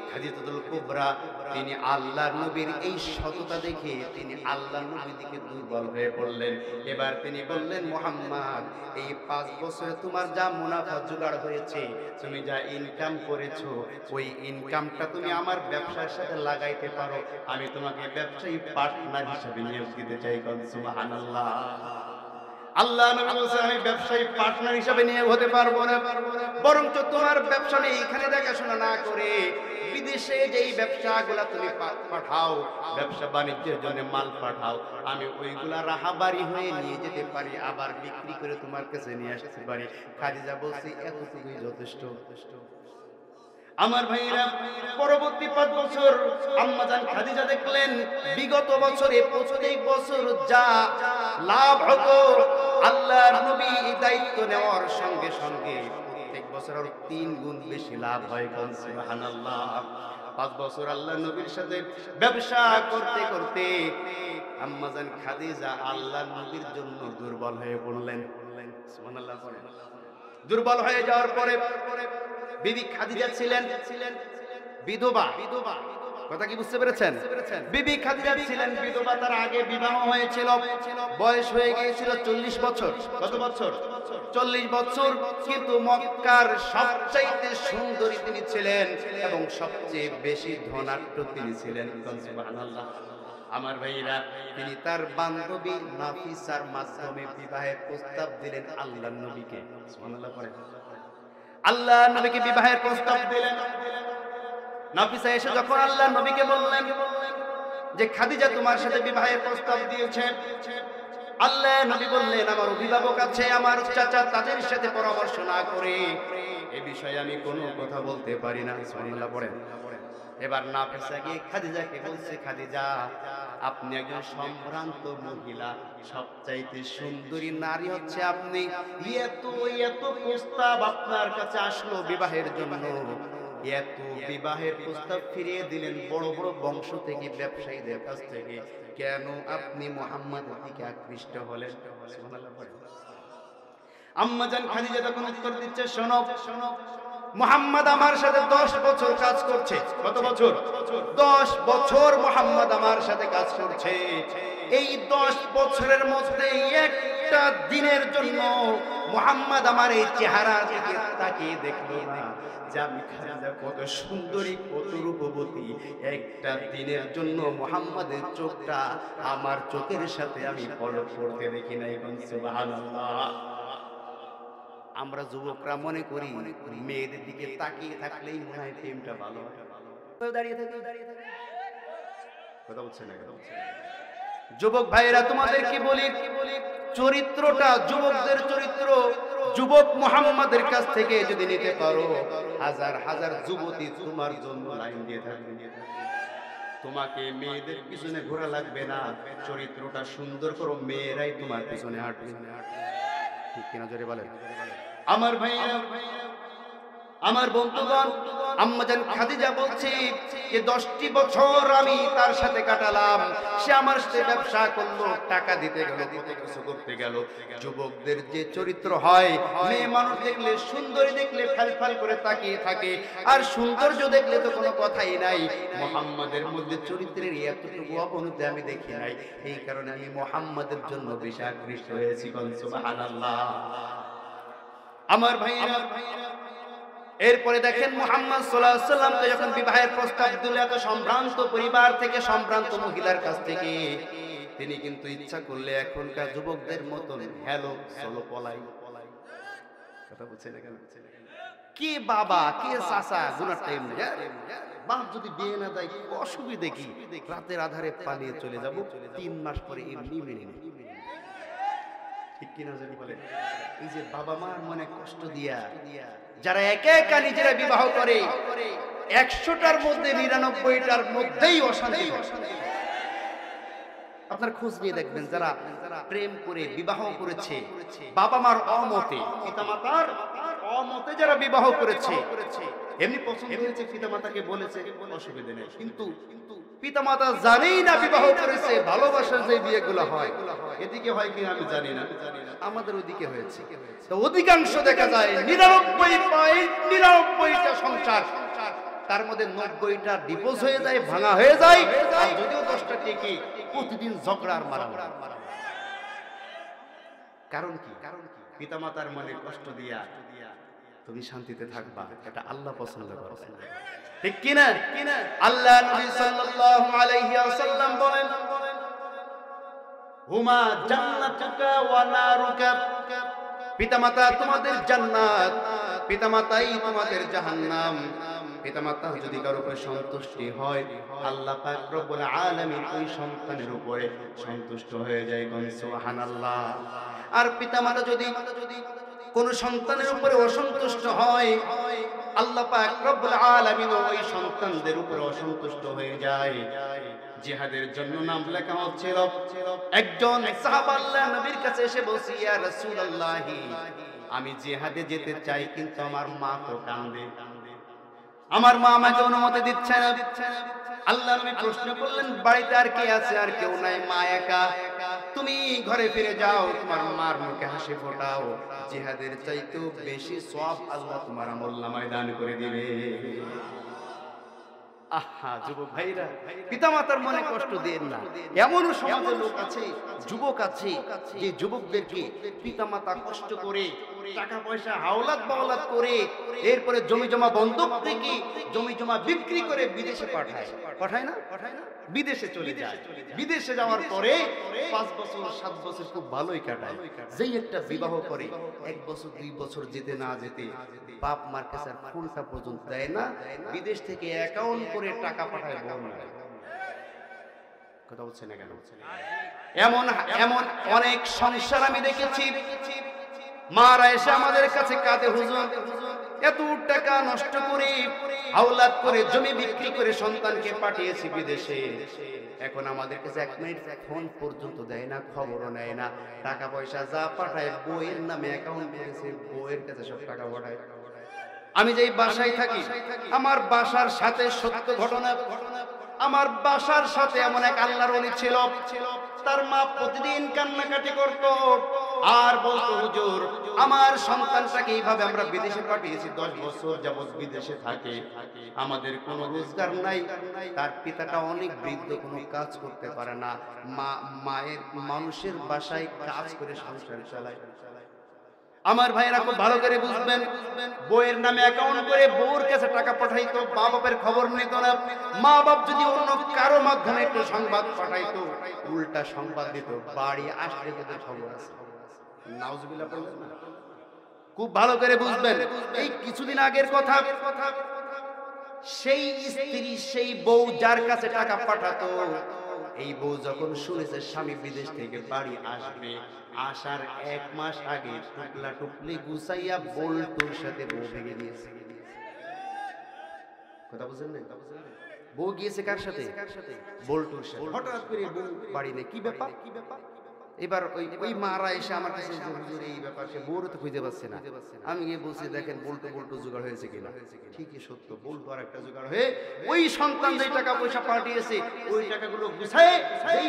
খাদিজাতুল কুবরা তিনি আল্লাহর নবীর এই সততা দেখে তিনি আল্লাহর নবীর দিকে দুর্বল হয়ে পড়লেন। এবার তিনি বললেন, মুহাম্মদ, এই 5 বছরে তোমার যা মুনাফা জোগাড় হয়েছে, তুমি যা ইনকাম করেছো, ওই ইনকামটা তুমি আমার ব্যবসার সাথে লাগাইতে পারো, আমি তোমাকে ব্যবসায়ী পার্টনার হিসেবে নিয়োগ দিতে চাই। সুবহানাল্লাহ। আল্লাহ নবী বলেছেন, আমি ব্যবসায়ী পার্টনার হিসেবে নিয়োগ হতে পারবো না, বরঞ্চ তোমার ব্যবসা নিয়ে এখানে দেখাশোনা না করে বিদেশে যেই ব্যবসাগুলা তুমি পাঠাও, ব্যবসা বাণিজ্যের জন্য মাল পাঠাও, আমি ওইগুলা রাহাবারি হয়ে নিয়ে যেতে পারি, আবার বিক্রি করে তোমার কাছে নিয়ে আসতে পারি। খাদিজা বলছে, এতটুকুই যথেষ্ট। আমার ভাইরা, পরবর্তী 5 বছর আম্মাজান খাদিজা দেখলেন বিগত বছরে প্রত্যেক বছর যা লাভ হতো, আল্লাহর নবী এই দায়িত্ব নেওয়ার সঙ্গে সঙ্গে প্রত্যেক বছর আরো 3 গুণ বেশি লাভ হয়। সুবহানাল্লাহ। 5 বছর আল্লাহর নবীর সাথে ব্যবসা করতে করতে আম্মাজান খাদিজা আল্লাহর নবীর জন্য দুর্বল হয়ে পড়লেন। সুবহানাল্লাহ। দুর্বল হয়ে যাওয়ার পরে বিবি খাদিজা ছিলেন বিধবা। কথা কি বুঝতে পেরেছেন? বিবি খাদিজা ছিলেন বিধবা, তার আগে বিবাহ হয়েছিল, বয়স হয়ে গিয়েছিল 40 বছর। কত বছর? 40 বছর। কিন্তু মক্কার সবচাইতে সুন্দরী তিনি ছিলেন এবং সবচেয়ে বেশি ধনাঢ্য তিনি ছিলেন। সুবহানাল্লাহ। আমার ভাইরা, তিনি তার বান্ধবী নাফিসার মাধ্যমে বিবাহের প্রস্তাব দিলেন আল্লাহর নবীকে। সুবহানাল্লাহ। আল্লাহ নবীকে বিবাহের প্রস্তাব দিলেন। নাফিসা এসে যখন আল্লাহ নবীকে বললেন যে খাদিজা তোমার সাথে বিবাহের প্রস্তাব দিয়েছে, আল্লাহ নবী বললেন, আমার অভিভাবক আছে, আমার চাচা, তাদের সাথে পরামর্শ না করে এই বিষয়ে আমি কোনো কথা বলতে পারি না। সুবহানাল্লাহ পড়েন। এবার নাফিসা গিয়ে খাদিজাকে বলছে, খাদিজা, আপনি একজন সম্ভ্রান্ত মহিলা, সবচাইতে সুন্দরী নারী হচ্ছে আপনি, এত এত প্রস্তাব আপনার কাছে আসলো বিবাহের জন্য, এত বিবাহের প্রস্তাব ফিরিয়ে দিলেন বড় বড় বংশ থেকে, ব্যবসায়ীদের কাছ থেকে, কেন আপনি মুহাম্মাদের দিকে আকৃষ্ট হলেন? সুবহানাল্লাহ। আম্মাজান খাদিজা তখন উত্তর দিচ্ছে, শোনো, মুহাম্মদ আমার সাথে 10 বছর কাজ করছে। কত বছর? 10 বছর মুহাম্মদ আমার সাথে কাজ করছে। এই 10 বছরের মধ্যে একটা দিনের জন্য মুহাম্মদ আমার এই চেহারার দিকে তাকিয়ে দেখলো না যে আমি খাদিজা কত সুন্দরী, কত রূপবতী। একটা দিনের জন্য মুহাম্মাদের চোখটা আমার চোখের সাথে আমি পলক করতে দেখি নাই। সুবহানাল্লাহ। আমরা যুবকরা মনে করি মেয়েদের দিকে তাকিয়ে থাকলেই মনে হয় প্রেমটা ভালো হয়। দাঁড়িয়ে থাকে কথা বলছে না। যুবক ভাইরা, তোমাদেরকে বলি, চরিত্রটা, যুবকদের চরিত্র, যুবক মুহাম্মাদের কাছ থেকে যদি নিতে পারো, হাজার হাজার যুবতী তোমার জন্য লাইন দিয়ে থাকবে। তোমাকে মেয়েদের পিছনে ঘোরা লাগবে না, চরিত্রটা সুন্দর করো, মেয়েরাই তোমার পিছনে হাঁটবে। ঠিক কিনা জোরে বলেন। আমার ভাইরা, আমার বন্ধুগণ, আম্মাজান খাদিজা বলছে যে 10টি বছর আমি তার সাথে কাটালাম। সে আমার সাথে ব্যবসা করলো, টাকা দিতে গেল, কত কিছু করতে গেল। যুবকদের যে চরিত্র হয়, মেয়ে মানুষ দেখলে, সুন্দরী দেখলে ফাল করে তাকিয়ে থাকে, আর সৌন্দর্য দেখলে তো কোনো কথাই নাই। মুহাম্মাদের মধ্যে চরিত্রের এতটুকু অবনতি আমি দেখি নাই। এই কারণে আমি মুহাম্মাদের জন্য বেশি আকৃষ্ট হয়েছি। সুবহানাল্লাহ। আমার ভাইরা, এরপরে দেখেন মুহাম্মদ সাল্লাল্লাহু আলাইহি ওয়াসাল্লামকে যখন বিবাহের প্রস্তাব দিল, এত সম্ভ্রান্ত পরিবার থেকে, সম্ভ্রান্ত মহিলার কাছ থেকে, তিনি কিন্তু ইচ্ছা করলে এখনকার যুবকদের মতন হ্যালো চলো পলাই, কথা বলছে না কেন, কি বাবা কি চাচা গুনার টাইম নেই, বাপ যদি বিয়ে না দেয় অসুবিধে কি, রাতের আধারে পালিয়ে চলে যাব, 3 মাস পরে এমনি মেনে নেব, ঠিক কিনা জানি বলে। এই যে বাবা মার মনে কষ্ট দিয়া যারা একা একা নিজেরা বিবাহ করে, 100টার মধ্যে 99টার মধ্যেই অশান্তি। আপনার খোঁজ নিয়ে দেখবেন, যারা প্রেম করে বিবাহ করেছে বাবা মার অমতে, পিতামাতার অমতে যারা বিবাহ করেছে, এমনি পছন্দ হয়েছে, পিতামাতাকে বলেছে অসুবিধা নেই, কিন্তু পিতামাতা জানেই না বিবাহ করেছে। ভালোবাসার যে বিয়েগুলো হয়, এদিকে হয় কি আমি জানি না, আমাদের ওদিকে হয়েছে। তো অধিকাংশ দেখা যায় 99টা সংসার, তার মধ্যে 90টা ডিভোর্স হয়ে যায়, ভাঙা হয়ে যায়, আর যদিও 10টা টেকে প্রতিদিন ঝগড়ার মারামারি। কারণ কি? পিতামাতার মনে কষ্ট দিয়া তুমি শান্তিতে থাকবা, এটা আল্লাহ পছন্দ করে, ঠিক কিনা? আল্লাহ নবী সাল্লাল্লাহু আলাইহি ওয়াসাল্লাম বলেন, হুমা জান্নাতুকা ওয়া নারুকা, পিতামাতা তোমাদের জান্নাত, পিতামাতাই তোমাদের জাহান্নাম। পিতামাতা যদি কারো উপরে সন্তুষ্টি হয়, আল্লাহ পাক রব্বুল আলামিন ওই সন্তানের উপরে সন্তুষ্ট হয়ে যায়। সুবহানাল্লাহ। আর পিতামাতা যদি কোন সন্তানের উপরে অসন্তুষ্ট হয়, আল্লাহ পাক রব্বুল আলামিন ওই সন্তানদের উপরে অসন্তুষ্ট হয়ে যায়। জিহাদের জন্য নাম লেখা হচ্ছিল। একজন সাহাবা আল্লাহর নবীর কাছে এসে বলছে, ইয়া রাসূলুল্লাহ, আমি জিহাদে যেতে চাই, কিন্তু আমার মা তো কাঁদে, আমার মা আমাকে অনুমতি দিচ্ছে না। আল্লাহর নবী প্রশ্ন করলেন, বাড়িতে আর কে আছে? আর কেউ নাই, মা একা। তুমি ঘরে ফিরে যাও, তোমার মার মুখে হাসি ফোটাও, জিহাদের চাইতেও বেশি সওয়াব আল্লাহ তোমার আমলনামায় দান করে দিবে। আহা যুবক ভাইরা, পিতামাতার মনে কষ্ট দেন না। এমনও সমাজে লোক আছে, যুবক আছে, যে যুবকদেরকে পিতামাতা কষ্ট করে, টাকা পয়সা হাওলাত বাওলাত করে, এরপরে জমি জমা বন্ধক থেকে জমি জমা বিক্রি করে বিদেশে পাঠায় না, বিদেশে চলে যায়। বিদেশে যাওয়ার পরে 5 বছর 7 বছর খুব ভালোই কাটায়। যেই একটা বিবাহ করে 1 বছর 2 বছর যেতে না যেতে বাপ মার কাছে আর ফোনটা পর্যন্ত দেয় না, বিদেশ থেকে অ্যাকাউন্ট করে টাকা পাঠায় বোন। কথা বলছে না কেন? এমন অনেক সংসার আমি দেখেছি। মারা এসে আমাদের কাছে কাঁদে, হুজুর এত টাকা নষ্ট করে হাওলাত করে জমি বিক্রি করে সন্তানকে পাঠিয়েছি বিদেশে, এখন আমাদের কাছে 1 মিনিট ফোন পর্যন্ত দেয় না, খবরও নেয় না। টাকা পয়সা যা পাঠায় বইয়ের নামে অ্যাকাউন্ট করেছে, বইয়ের কাছে সব টাকা পাঠায়। আমি যেই বাসায় থাকি, আমার বাসার সাথে সত্য ঘটনা, আমার বাসার সাথে এমন এক আল্লাহর ওলি ছিল, তার মা প্রতিদিন কান্নাকাটি করত আর বলতো, হুজুর আমার সন্তানটাকে এইভাবে আমরা বিদেশে পাঠিয়েছি, 10 বছর যাবত বিদেশে থাকে, আমাদের কোনো রোজগার নাই, তার পিতাটা অনেক বৃদ্ধ, কোনো কাজ করতে পারে না, মায়ের মানুষের বাসায় কাজ করে সংসার চালায়। আমার ভাইরা খুব ভালো করে বুঝবেন, বউয়ের নামে অ্যাকাউন্ট করে বউর কাছে টাকা পাঠাইতো, মা বাপের খবর নিত না। মা বাপ যদি অন্য কারো মাধ্যমে একটু সংবাদ পাঠাইতো, উল্টা সংবাদ দিত, বাড়ি আসলে তোদের খবর আছে। নাউজুবিল্লাহ বলবেন না? খুব ভালো করে বুঝবেন, এই কিছুদিন আগের কথা, সেই স্ত্রী সেই বউ যার কাছে টাকা পাঠাতো, এই বউ যখন শুনেছে স্বামী বিদেশ থেকে বাড়ি আসবে, আসার 1 মাস আগে টুকলা টুকলি গুছাইয়া বল্টুর সাথে বউ ভেঙে দিয়েছে। কথা বুঝলেন না? বউ গিয়েছে কার সাথে? বল্টুর সাথে। হঠাৎ করে বউ বাড়ি নেই, কি ব্যাপার? এবার ওই মারা এসে আমার কাছে হুজুর এই ব্যাপার, সে বউরে তো খুঁজে পাচ্ছে না। আমি গিয়ে বলছি দেখেন বল্টু বল্টু জোগাড় হয়েছে কিনা। ঠিকই সত্য, বল্টু আর একটা জোগাড় হয়ে ওই সন্তান যে টাকা পয়সা পাঠিয়েছে ওই টাকাগুলো গুছায় যেই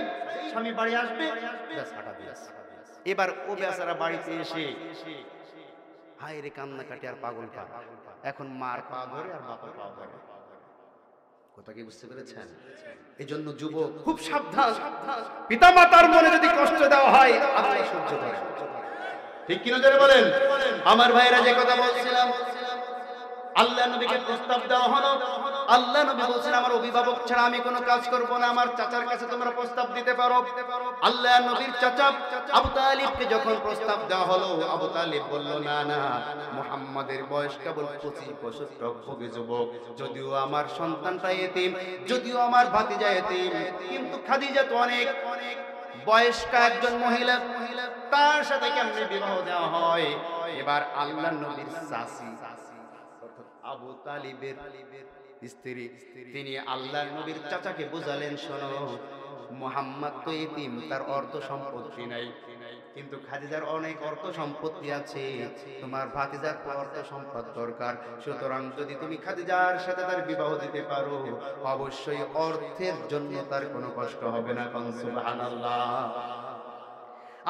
স্বামী বাড়ি আসবে ব্যাস হাঁটা দিয়েছে। এবার ও বেচারা বাড়িতে এসে হায় রে কান্নাকাটি আর পাগল পা, এখন মার পা ধরে আর বাবার পা ধরে। কথা কি বুঝতে পেরেছেন? এই জন্য যুবক খুব সাবধান, পিতা মাতার মনে যদি কষ্ট দেওয়া হয় আল্লাহ সহ্য করে। ঠিক কিনা জোরে বলেন। আমার ভাইরা যে কথা বলছিলাম, আল্লাহ নবীকে প্রস্তাব দেওয়া হলো, আল্লাহ নবী বলছেন আমার অভিভাবক ছাড়া আমি কোনো কাজ করব না, আমার চাচার কাছে তোমরা প্রস্তাব দিতে পারো। আল্লাহ নবীর চাচা আবু তালিবকে যখন প্রস্তাব দেওয়া হলো, আবু তালিব বলল না না, মুহাম্মাদের বয়স কেবল 25 বছর, টকবগে যুবক, যদিও আমার সন্তানটা এতিম, যদিও আমার ভাতিজা এতিম, কিন্তু খাদিজা তো অনেক বয়স্কা একজন মহিলা, তার সাথে কেমনে বিবাহ দেওয়া হয়? এবার আল্লাহ নবীর চাচি আবু তালিবের স্ত্রী, তিনি আল্লাহর নবীর চাচাকে বুঝালেন শোনো, মুহাম্মদ তো এতিম, তার অর্থ সম্পত্তি নাই, কিন্তু খাদিজার অনেক অর্থ সম্পত্তি আছে, তোমার ভাতিজার অর্থ সম্পদ দরকার, সুতরাং যদি তুমি খাদিজার সাথে তার বিবাহ দিতে পারো অবশ্যই অর্থের জন্য তার কোনো কষ্ট হবে না। সুবহানাল্লাহ।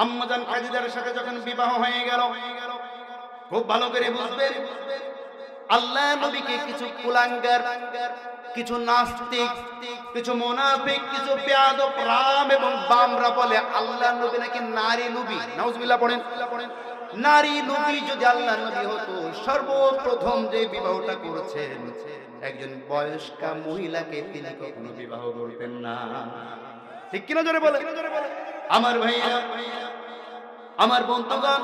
আম্মাজান খাদিজার সাথে যখন বিবাহ হয়ে গেল, খুব ভালো করে বুঝবেন, আল্লাহ নবীকে কিছু কুলাঙ্গার, কিছু নাস্তিক, কিছু মুনাফিক, কিছু বেয়াদব রাম এবং বামরা বলে আল্লাহ নবী নাকি নারী নবী। নাউজুবিল্লাহ পড়েন। নারী নবী যদি আল্লাহ নবী হতো, সর্বপ্রথম যে বিবাহটা করেছেন একজন বয়স্কা মহিলাকে, তিনি কখনো বিবাহ করতেন না। ঠিক কিনা জোরে বলে। আমার ভাইয়া, আমার বন্ধুগণ,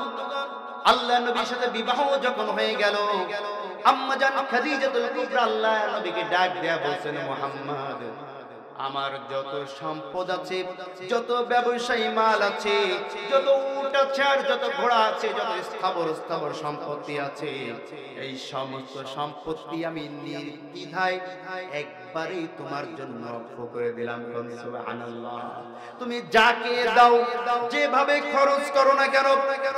আল্লাহ নবীর সাথে বিবাহ যখন হয়ে গেল, আম্মাজান খাদিজাতুল কুবরা আল্লাহ নবীকে ডাক দেয়া বলছেন, মুহাম্মদ, আমার যত সম্পদ আছে, যত ব্যবসায়ী মাল আছে, যত উট আছে আর যত ঘোড়া আছে, যত স্থাবর সম্পত্তি আছে, এই সমস্ত সম্পত্তি আমি নির্দ্বিধায় একবারেই তোমার জন্য অক্ষ করে দিলাম। সুবহানাল্লাহ। তুমি যাকে দাও, যেভাবে খরচ করো না কেন,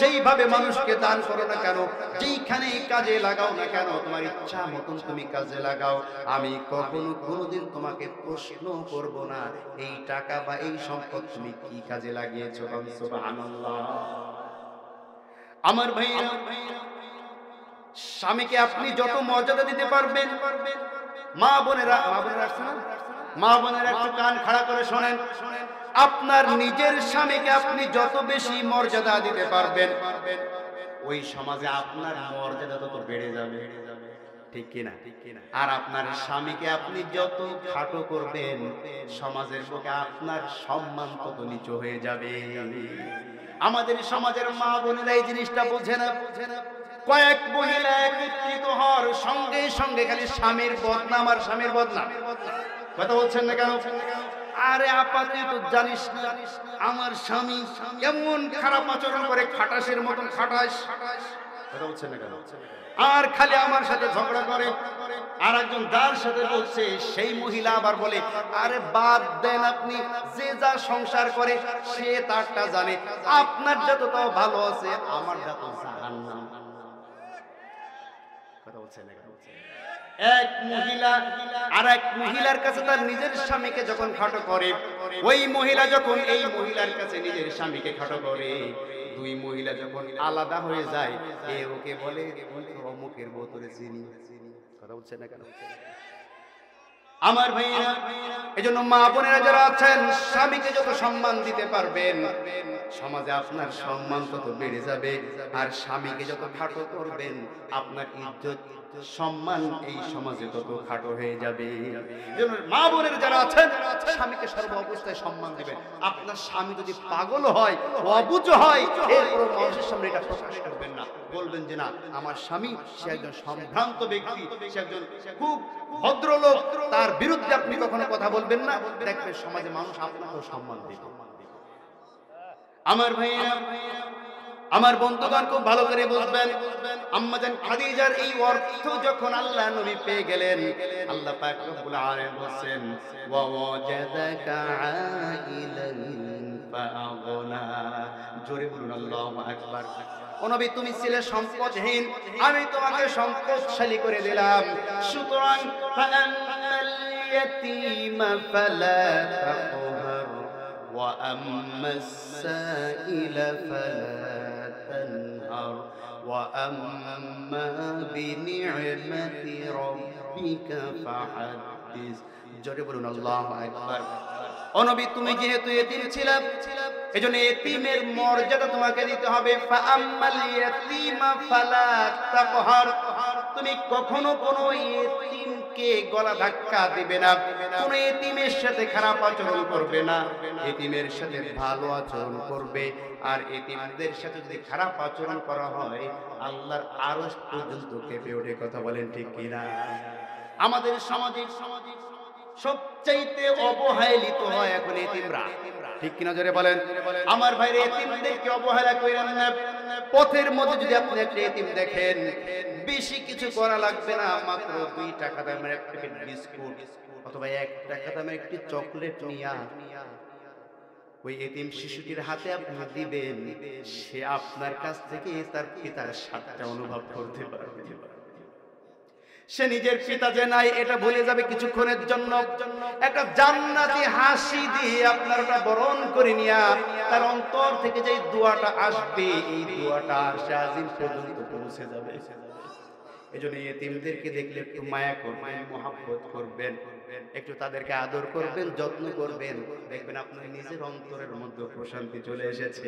যেইভাবে মানুষকে দান করো না কেন, যেইখানে কাজে লাগাও না কেন, তোমার ইচ্ছা মতন তুমি কাজে লাগাও, আমি কখনো কোনোদিন তোমাকে প্রশ্ন করব না এই টাকা বা এই সম্পদ তুমি কি কাজে লাগিয়েছো। সুবহানাল্লাহ। আমার ভাইরা, স্বামীকে আপনি যত মর্যাদা দিতে পারবেন, মা বোনেরা একটু কান খাড়া করে শোনেন, আপনার নিজের স্বামীকে আপনি যত বেশি মর্যাদা দিতে পারবেন, ওই সমাজে আপনার মর্যাদা তত বেড়ে যাবে। ঠিক কিনা? আর আপনার স্বামীকে আপনি যত খাটো করবেন, সমাজের বুকে আপনার সম্মান তত নিচু হয়ে যাবে। আমাদের সমাজের মা বোনেরা এই জিনিসটা বোঝে না। কয়েক মহিলা একত্রিত হওয়ার সঙ্গে সঙ্গে খালি স্বামীর বদনাম আর স্বামীর বদনাম। কথা বলছেন না কেন? আরে আপা, তুই তো জানিস না আমার স্বামী এমন খারাপ আচরণ করে, খাটাসের মতন খাটাস। কথা বলছেন না কেন? আর খালি আমার সাথে ঝগড়া করে। আর একজন যার সাথে বলছে, সেই মহিলা আবার বলে, আরে বাদ দেন, আপনি যে যা সংসার করে সে তারটা জানে, আপনার যত তাও ভালো আছে, আমার যত জাহান্নাম। কথা বলছেন না কেন? এক মহিলা আর এক মহিলার কাছে তার নিজের স্বামীকে যখন খাটো করে, ওই মহিলা যখন এই মহিলার কাছে নিজের স্বামীকে খাটো করে, দুই মহিলা যখন আলাদা হয়ে যায়, এ ওকে বলে অমুকের বোতলে চিনি। কথা বলছেন না কেন? আমার ভাইরা, এজন্য মা বোনেরা যারা আছেন, স্বামীকে যত সম্মান দিতে পারবেন, সমাজে আপনার সম্মান তত বেড়ে যাবে। আর স্বামীকে যত খাটো করবেন, আপনার ইজ্জত সম্মান এই সমাজে তত খাটো হয়ে যাবে। এজন্য মা বোনেরা যারা আছেন, স্বামীকে সর্ব অবস্থায় সম্মান দিবেন। আপনার স্বামী যদি পাগল হয়, অবুঝ হয়, এরপর মানুষের সামনে এটা প্রকাশ করবেন না। বলবেন যে না, আমার স্বামী সে একজন সম্ভ্রান্ত ব্যক্তি, সে একজন খুব ভদ্রলোক, তার বিরুদ্ধে আপনি কখনো কথা বলবেন না। দেখবেন সমাজে মানুষ আপনাকেও সম্মান দিবে। আমার ভাইয়া, আমার বন্ধুগণ, খুব ভালো করে বুঝবেন, আম্মাজান খাদিজার এই অর্থ যখন আল্লাহ নবী পেয়ে গেলেন, আল্লাহ পাক রব্বুল আলামিন বলেন, ওয়া ওয়াজাদাকা আইলান ফাআগনা। জোরে বলুন আল্লাহু আকবার। ও নবী, তুমি ছিলে সম্পদহীন, আমি তোমাকে সম্পদশালী করে দিলাম। সুতরাং ফাআম্মাল ইয়াতীমা ফালা তাকহার ওয়া আম্মাস সাইলা ফালা তানহার ওয়া আম্মা বিনি'মাতি রাব্বিকা ফাহাদ্দিস। জোরে বলুন আল্লাহু আকবার। ও নবী, তুমি যেহেতু এতিম ছিলা, এজন্য এতিমের মর্যাদা তোমাকে দিতে হবে। ফাআম্মাল ইয়াতীমা ফালা তাকহার, তুমি কখনো কোনো এতিমকে গলা ধাক্কা দিবে না, কোনো এতিমের সাথে খারাপ আচরণ করবে না, এতিমের সাথে ভালো আচরণ করবে। আর এতিমদের সাথে যদি খারাপ আচরণ করা হয়, আল্লাহর আরশ পর্যন্ত কেঁপে ওঠে। কথা বলেন ঠিক কিনা? আমাদের সমাজে সবচাইতে অবহেলিত হয় এখন এতিমরা, ঠিক কিনা জোরে বলেন? আমার ভাইরে, এতিমদেরকে অবহেলা করেন না। পথের মধ্যে যদি আপনি একটা এতিম দেখেন, বেশি কিছু করা লাগবে না, মাত্র 2 টাকা দামের এক প্যাকেট বিস্কুট অথবা 1 টাকা দামের একটি চকলেট নিয়া ওই এতিম শিশুটির হাতে আপনি দিবেন, সে আপনার কাছ থেকে তার পিতার স্বাদটা অনুভব করতে পারবে। সে নিজের পিতা যে নাই এটা ভুলে যাবে কিছুক্ষণের জন্য। একটা জান্নাতি হাসি দিয়ে আপনার ওটা বরণ করে নিয়া তার অন্তর থেকে যে দোয়াটা আসবে, এই দোয়াটা আরশে আজিম পর্যন্ত পৌঁছে যাবে। এজন্য এতিমদেরকে দেখলে একটু মায়া করবেন, মহব্বত করবেন, একটু তাদেরকে আদর করবেন, যত্ন করবেন, দেখবেন আপনার নিজের অন্তরের মধ্যে প্রশান্তি চলে এসেছে।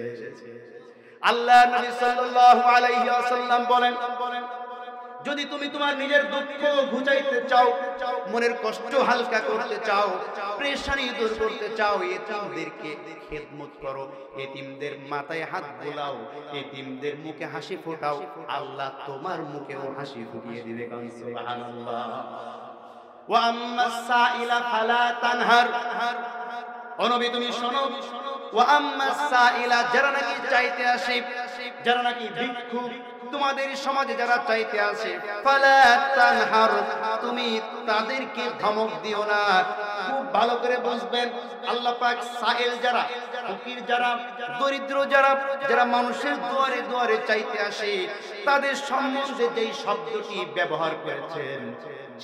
আল্লাহ নবী সাল্লাল্লাহু আলাইহি ওয়াসাল্লাম বলেন, যদি তুমি তোমার নিজের দুঃখ ঘুচাইতে চাও, মনের কষ্ট হালকা করতে চাও, পেরেশানি দূর করতে চাও, এতিমদেরকে খেদমত করো, এতিমদের মাথায় হাত বোলাও, এতিমদের মুখে হাসি ফোটাও, আল্লাহ তোমার মুখেও হাসি ফুটিয়ে দিবে। সুবহানাল্লাহ। ওয়া আম্মাস সাইলা ফালা তানহার, ও নবী তুমি শোনো, ওয়া আম্মাস সাইলা, যারা নাকি চাইতে আসে, যারা নাকি ভিক্ষুক, তোমাদের সমাজে যারা চাইতে আসে, ফালা তানহার, তুমি তাদেরকে ধমক দিও না। খুব ভালো করে বুঝবেন, আল্লাহ পাক সাইল যারা, ফকির যারা, দরিদ্র যারা, যারা মানুষের দুয়ারে দুয়ারে চাইতে আসে, তাদের সম্বন্ধে যেই শব্দটি ব্যবহার করেছেন,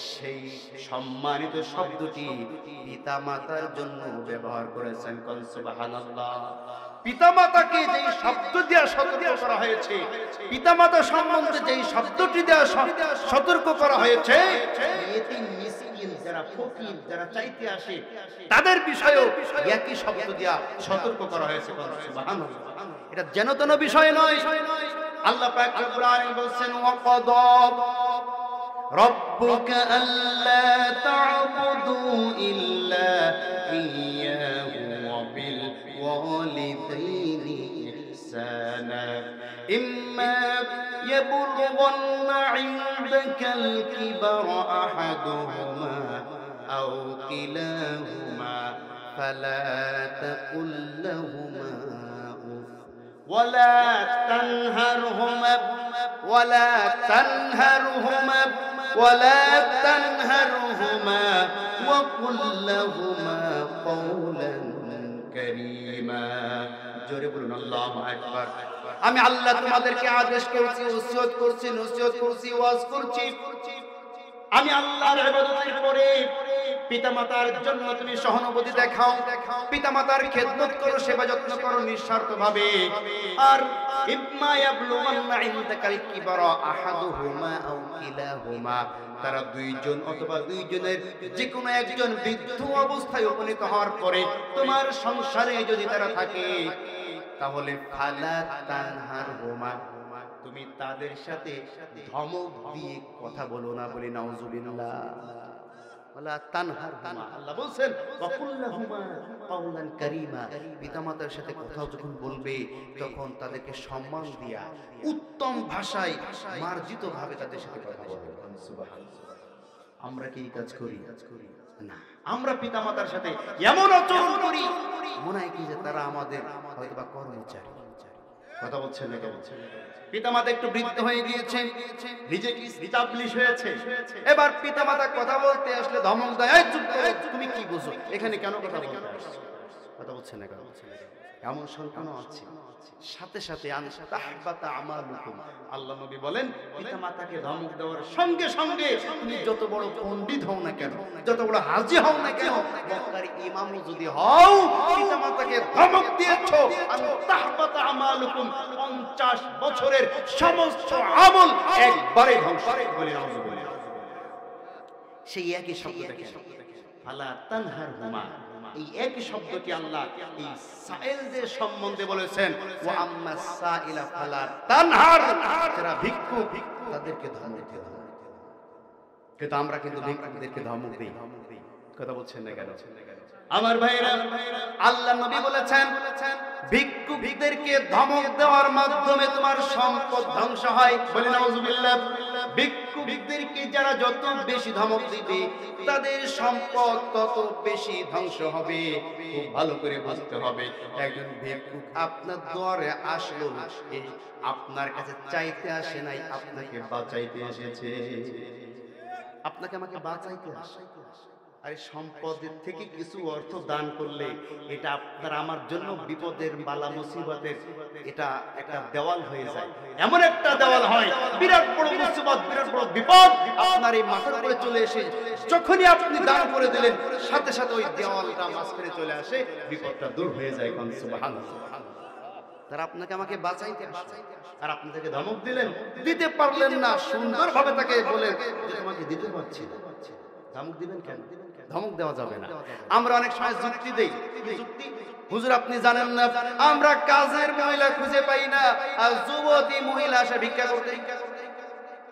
সেই সম্মানিত শব্দটি পিতা মাতার জন্য ব্যবহার করেছেন। সুবহানাল্লাহ। পিতামাতাকে যেই শব্দ দিয়ে সতর্ক করা হয়েছে, পিতামাতা সম্বন্ধে যেই শব্দটি দিয়ে সতর্ক করা হয়েছে, এতিম মিসকিন যারা, ফকির যারা চাইতে আসে, তাদের বিষয়েও একই শব্দ দিয়ে সতর্ক করা হয়েছে। সুবহানাল্লাহ। এটা যেন তেন বিষয় নয়। আল্লাহ পাক কোরআনে বলেন, ওয়াকাদা রাব্বুকা আল্লা তা'বুদু ইল্লা ইয়্যাহু ওয়া বিল ওয়ালিদাইনি ইহসানা ইম্মা ইয়াবলুগান্না ইনদাকাল কিবারা আহাদুহুমা আও কিলাহুমা ফালা তাকুল লাহুমা ولا تنهرهما ولا تنهرهما ولا تنهرهما وقل لهما قولا كريما। জোরে বলুন আল্লাহু আকবার। আমি আল্লাহ তোমাদেরকে আদেশ করছি, ওসিয়ত করছি, নসিহত করছি, ওয়াজ করছি, আমি আল্লাহর ইবাদতের পরে পিতামাতার জন্য তুমি সহানুভূতি দেখাও, পিতামাতার খেদমত করো, সেবা যত্ন করো নিঃস্বার্থভাবে। আর ইম্মা ইয়াবলুগান্না ইনদাকাল কিবারা আহাদুহুমা আও কিলাহুমা, তারা দুইজন অথবা দুইজনের যে কোনো একজন বৃদ্ধ অবস্থায় উপনীত হওয়ার পরে তোমার সংসারে যদি তারা থাকে, তাহলে ফালা তানহারহুমা, তুমি তাদের সাথে ধমক দিয়ে কথা বলো না। বলি নাউজুবিল্লাহ। ওয়ালা তানহারহুমা, আল্লাহ বলেন ওয়াকুল লাহুমা কাওলান কারীমা, পিতামাতার সাথে কথা যখন বলবে তখন তাদেরকে সম্মান দিয়া উত্তম ভাষায় মার্জিত ভাবে তাদের সাথে কথা বলবে। সুবহানাল্লাহ। আমরা কি কাজ করি না? আমরা পিতামাতার সাথে এমন আচরণ করি, মনে হয় কি যে তারা আমাদের হয়তোবা কর্মচারী। কথা বলছেন না? পিতামাতা একটু বৃদ্ধ হয়ে গিয়েছে, নিজেকে স্টাবলিশ হয়েছে, এবার পিতামাতা কথা বলতে আসলে ধমক দেয়, এই চুপ করো, তুমি কি বুঝো, এখানে কেন কথা বলতে আসছো? কথা বলছেন না? এমন সন্তানও আছে। সাথে সাথে আনতাহবাতা আমালুকুম, আল্লাহ নবী বলেন পিতামাতাকে ধমক দেওয়ার সঙ্গে সঙ্গে তুমি যত বড় পণ্ডিত হও না কেন, যত বড় হাজী হও না কেন, মক্কার ইমামও যদি হও, পিতামাতাকে ধমক দিয়েছো, আনতাহবাতা আমালুকুম, 50 বছরের সমস্ত আমল একবারে ধ্বংস বলে নাউজুবিল্লাহ। সেই একই শব্দ দেখেন, ফালা তানহারহুমা, এই একই শব্দটি আল্লাহ এই সাইলদের সম্বন্ধে বলেছেন, ওয়া আম্মাস সাইলা ফালা তানহার, যারা ভিক্ষুক তাদেরকে ধমক দিও। কিন্তু আমরা কিন্তু ভিক্ষুকদেরকে ধমক দিই, কথা বলছেন না কেন? আমার ভাইরা, আল্লাহ নবী বলেছেন ভিক্ষুকদেরকে ধমক দেওয়ার মাধ্যমে তোমার সম্পদ ধ্বংস হয়, বলে নাউজুবিল্লাহ। ভিক্ষুকদেরকে যারা যত বেশি ধমক দিবে তাদের সম্পদ তত বেশি ধ্বংস হবে। খুব ভালো করে বুঝতে হবে, একজন ভিক্ষুক আপনার দুয়ারে আসলো, এই আপনার কাছে চাইতে আসে নাই, আপনাকে বাঁচাইতে এসেছে। আপনাকে আমাকে বাঁচাইতে আসে। আর সম্পদের থেকে কিছু অর্থ দান করলে এটা আপনার আমার জন্য বিপদের বালা মুসিবতের এটা একটা দেওয়াল হয়ে যায়। এমন একটা দেওয়াল হয়, বিরাট বড় মুসিবত, বিরাট বড় বিপদ আপনার এই মাথার উপরে চলে এসে যখনই আপনি দান করে দিলেন, সাথে সাথে ওই দেওয়ালটা মাঝখানে চলে আসে, বিপদটা দূর হয়ে যায়। কোন সুবহানাল্লাহ। তারা আপনাকে আমাকে বাঁচাইতে আসে, আর আপনি তাকে ধমক দিলেন, দিতে পারলেন না, সুন্দরভাবে তাকে বলেন যে তোমাকে দিতে পারছি না, ধমক দিবেন কেন? ধমক দেওয়া যাবে না। আমরা অনেক সময় যুক্তি দেই, যুক্তি হুজুর আপনি জানেন না আমরা কাজের মহিলা খুঁজে পাই না, আর যুবতী মহিলা আসে ভিক্ষা করতে।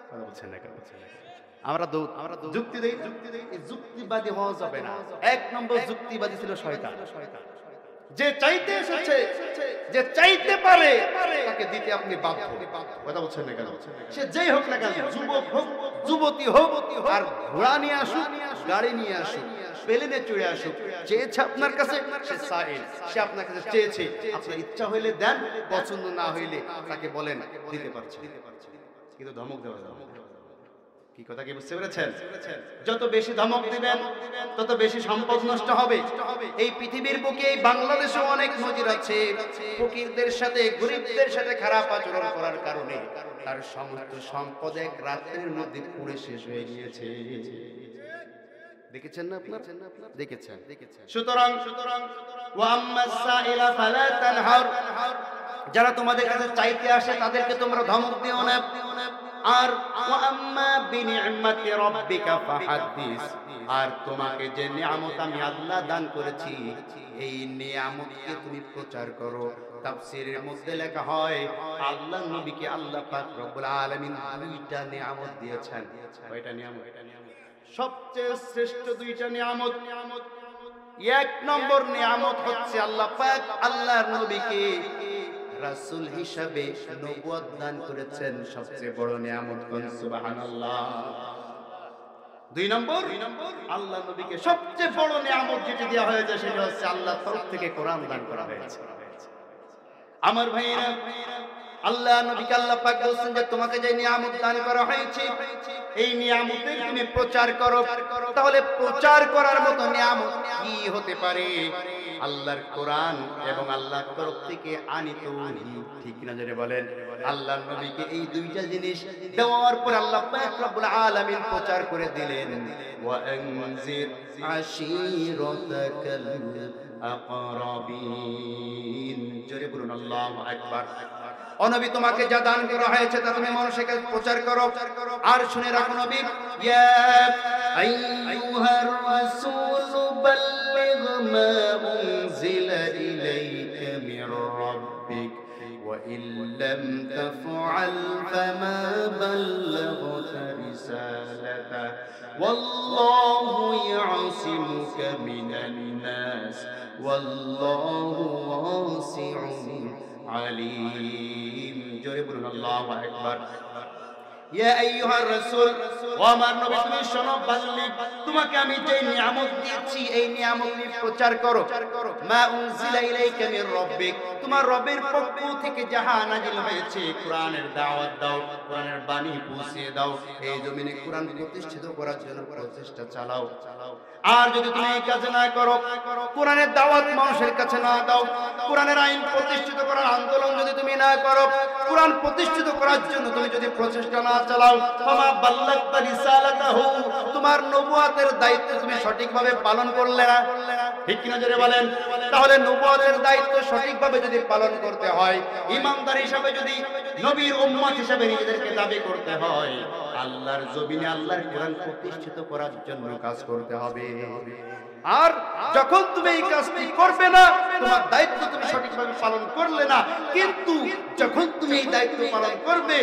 কথা বলছেন না কেন? আমরা যুক্তি দেই, এই যুক্তিবাদী হওয়া যাবে না। এক নম্বর যুক্তিবাদী ছিল শয়তান। যে চাইতে এসেছে, যে চাইতে পারে তাকে দিতে আপনি বাধ্য। কথা বলছেন না কেন? সে যেই হোক না কেন, যুবক হোক, যুবতী হোক, আর ঘোড়া নিয়ে আসুক, গাড়ি নিয়ে আসুক, প্লেনে চড়ে আসুক, চেয়েছে আপনার কাছে, সে সাইল, সে আপনার কাছে চেয়েছে। আপনার ইচ্ছা হইলে দেন, পছন্দ না হইলে তাকে বলেন দিতে পারছি, কিন্তু ধমক দেওয়া যাবে না। কি কথা কি বুঝতে পেরেছেন? যত বেশি ধমক দিবেন তত বেশি সম্পদ নষ্ট হবে। এই পৃথিবীর বুকে, এই বাংলাদেশে অনেক নজির আছে, ফকিরদের সাথে, গরিবদের সাথে খারাপ আচরণ করার কারণে তার সমস্ত সম্পদ এক রাতের মধ্যে পুড়ে শেষ হয়ে গিয়েছে। দেখেছেন না আপনারা? দেখেছেন। সুতরাং ওয়া আম্মাস সাইলা ফালা তানহার, যারা তোমাদের কাছে চাইতে আসে তাদেরকে তোমরা ধমক দিও না। আর ওয়া আম্মা বিনি'মাতি রাব্বিকা ফাহাদ্দিস, আর তোমাকে যে নিয়ামত আমি আল্লাহ দান করেছি এই নিয়ামতকে তুমি প্রচার করো। তাফসীরের মধ্যে লেখা হয় আল্লাহ নবীকে আল্লাহ পাক রব্বুল আলামিন দুইটা নিয়ামত দিয়েছেন। কয়টা নিয়ামত? সবচেয়ে শ্রেষ্ঠ দুইটা নিয়ামত। এক নম্বর নিয়ামত হচ্ছে আল্লাহ পাক আল্লাহর নবীকে রাসূল হিসাবে নবুয়ত দান করেছেন, সবচেয়ে বড় নিয়ামত। কোন সুবহানাল্লাহ। দুই নম্বর, আল্লাহ নবীকে সবচেয়ে বড় নিয়ামত যেটা দেওয়া হয়েছে সেটা হচ্ছে আল্লাহর তরফ থেকে কোরআন দান করা হয়েছে। আমার ভাইরা, আল্লাহ নবীকে আল্লাহ পাক বলেন যে তোমাকে যে নিয়ামত দান করা হয়েছে এই নিয়ামতের তুমি প্রচার করো। তাহলে প্রচার করার মতো নিয়ামত কি হতে পারে? আল্লাহর কোরআন এবং আল্লাহর তরফ থেকে আনিত ওহী। ঠিক না? জেনে বলেন। আল্লাহর নবীকে এই দুইটা জিনিস দেওয়ার পর আল্লাহ পাক রব্বুল আলামিন প্রচার করে দিলেন, ওয়া আনজির আশীরাতাকাল আকরাবিন। জোরে বলুন আল্লাহু আকবার। ও নবী, তোমাকে যা দান করা হয়েছে তা তুমি মানুষের কাছে প্রচার করো। আর শুনে রাখো নবী, ইয়া আইয়ুহার রাসূল বাল্লিগ মা উনজিলা ইলাইকা মির রাব্বিক ওয়া ইল্লাম তাফআল ফামা বাল্লাগতা রিসালাতা ওয়াল্লাহু ইয়াসিমুকা মিনান নাস ওয়াল্লাহু ওয়াসিউন আলিম। জোরে বলুন আল্লাহু আকবার। ইয়া আইয়ুহার রাসূল, ও আমার নবী তুমি শোনো, বাল্লিগ, তোমাকে আমি যে নিয়ামত দিয়েছি এই নিয়ামত তুমি প্রচার করো। মা উনজিলা ইলাইকা মির রাব্বিক, তোমার রবের পক্ষ থেকে যাহা নাযিল হয়েছে কোরআনের দাওয়াত দাও, কোরআনের বাণী পৌঁছে দাও, এই জমিনে কোরআন প্রতিষ্ঠিত করার জন্য প্রচেষ্টা চালাও। আর যদি তুমি এই কাজ না করো, কোরআনের দাওয়াত মানুষের কাছে না দাও, কোরআনের আইন প্রতিষ্ঠিত করার আন্দোলন যদি তুমি না করো, কোরআন প্রতিষ্ঠিত করার জন্য তুমি যদি প্রচেষ্টা না চালাও, ফামা বাল্লাগতা রিসালাতাহু, তোমার নবুয়তের দায়িত্ব তুমি সঠিকভাবে পালন করলে না। ঠিক কিনা জোরে বলেন? তাহলে নবুয়তের দায়িত্ব সঠিকভাবে যদি পালন করতে হয়, ইমানদার হিসাবে যদি নবীর উম্মত হিসাবে নিজেদেরকে দাবি করতে হয়, আল্লাহর জমিনে আল্লাহর কোরআন প্রতিষ্ঠিত করার জন্য কাজ করতে হবে। আর যখন তুমি এই কাজটি করবে না, তোমার দায়িত্ব তুমি সঠিকভাবে পালন করলে না। কিন্তু যখন তুমি এই দায়িত্ব পালন করবে,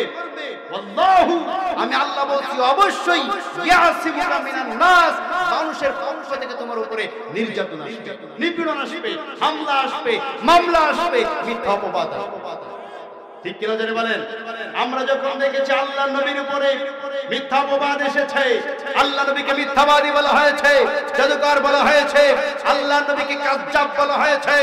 আল্লাহু, আমি আল্লাহ বলছি, অবশ্যই ইয়াসিমুকা মিনান নাস, মানুষের পক্ষ থেকে তোমার উপরে নির্যাতন আসবে, নিপীড়ন আসবে, হামলা আসবে, মামলা আসবে, মিথ্যা অপবাদ আসবে। ঠিক কিনা জানেন বলেন? আমরা যখন দেখেছি আল্লাহ নবীর উপরে মিথ্যা অপবাদ এসেছে, আল্লাহ নবীকে মিথ্যাবাদী বলা হয়েছে, জাদুকর বলা হয়েছে, আল্লাহ নবীকে কাযযাব বলা হয়েছে,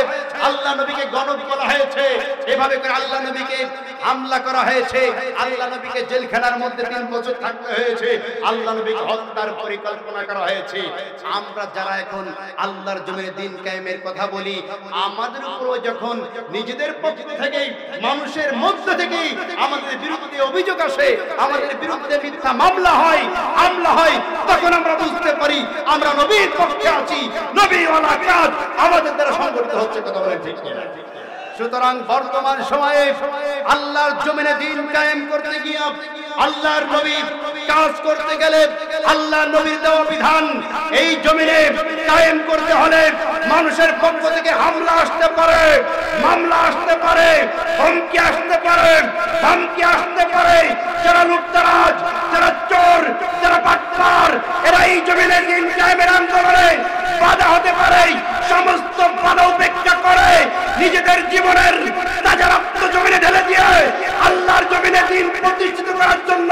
আল্লাহ নবীকে গণক বলা হয়েছে, এভাবে করে আল্লাহ নবীকে হামলা করা হয়েছে, আল্লাহ নবীকে জেলখানার মধ্যে 3 বছর থাকতে হয়েছে, আল্লাহ নবীকে হত্যার পরিকল্পনা করা হয়েছে। আমরা যারা এখন আল্লাহর জমিনে দ্বীন কায়েমের কথা বলি, আমাদের উপরও যখন নিজেদের পক্ষ থেকে মানুষের মধ্য থেকে আমাদের বিরুদ্ধে অভিযোগ আসে, আমাদের বিরুদ্ধে মিথ্যা মামলা হয়, হামলা হয়, তখন আমরা বুঝতে পারি আমরা নবীর পক্ষে আছি, নবীওয়ালা কাজ আমাদের দ্বারা সংগঠিত হচ্ছে। কথা বলেন ঠিক কিনা? সুতরাং বর্তমান সময়ে আল্লাহর জমিনে দ্বীন কায়েম করতে গিয়ে, আল্লাহর নবী কাজ করতে গেলে, আল্লাহর নবীর দেওয়া বিধান এই জমিনে কায়েম করতে হলে মানুষের পক্ষ থেকে হামলা আসতে পারে, মামলা আসতে পারে, হুমকি আসতে পারে, ধমকি আসতে পারে। যারা লুটতরাজ, যারা চোর, যারা বাটপার, এরা এই জমিনে দ্বীন কায়েমের আন্দোলনে বাধা হতে পারে। সমস্ত বাধা উপেক্ষা করে নিজেদের জীবনের তাজা রক্ত জমিনে ঢেলে দিয়ে আল্লাহর জমিনে দ্বীন প্রতিষ্ঠিত করার জন্য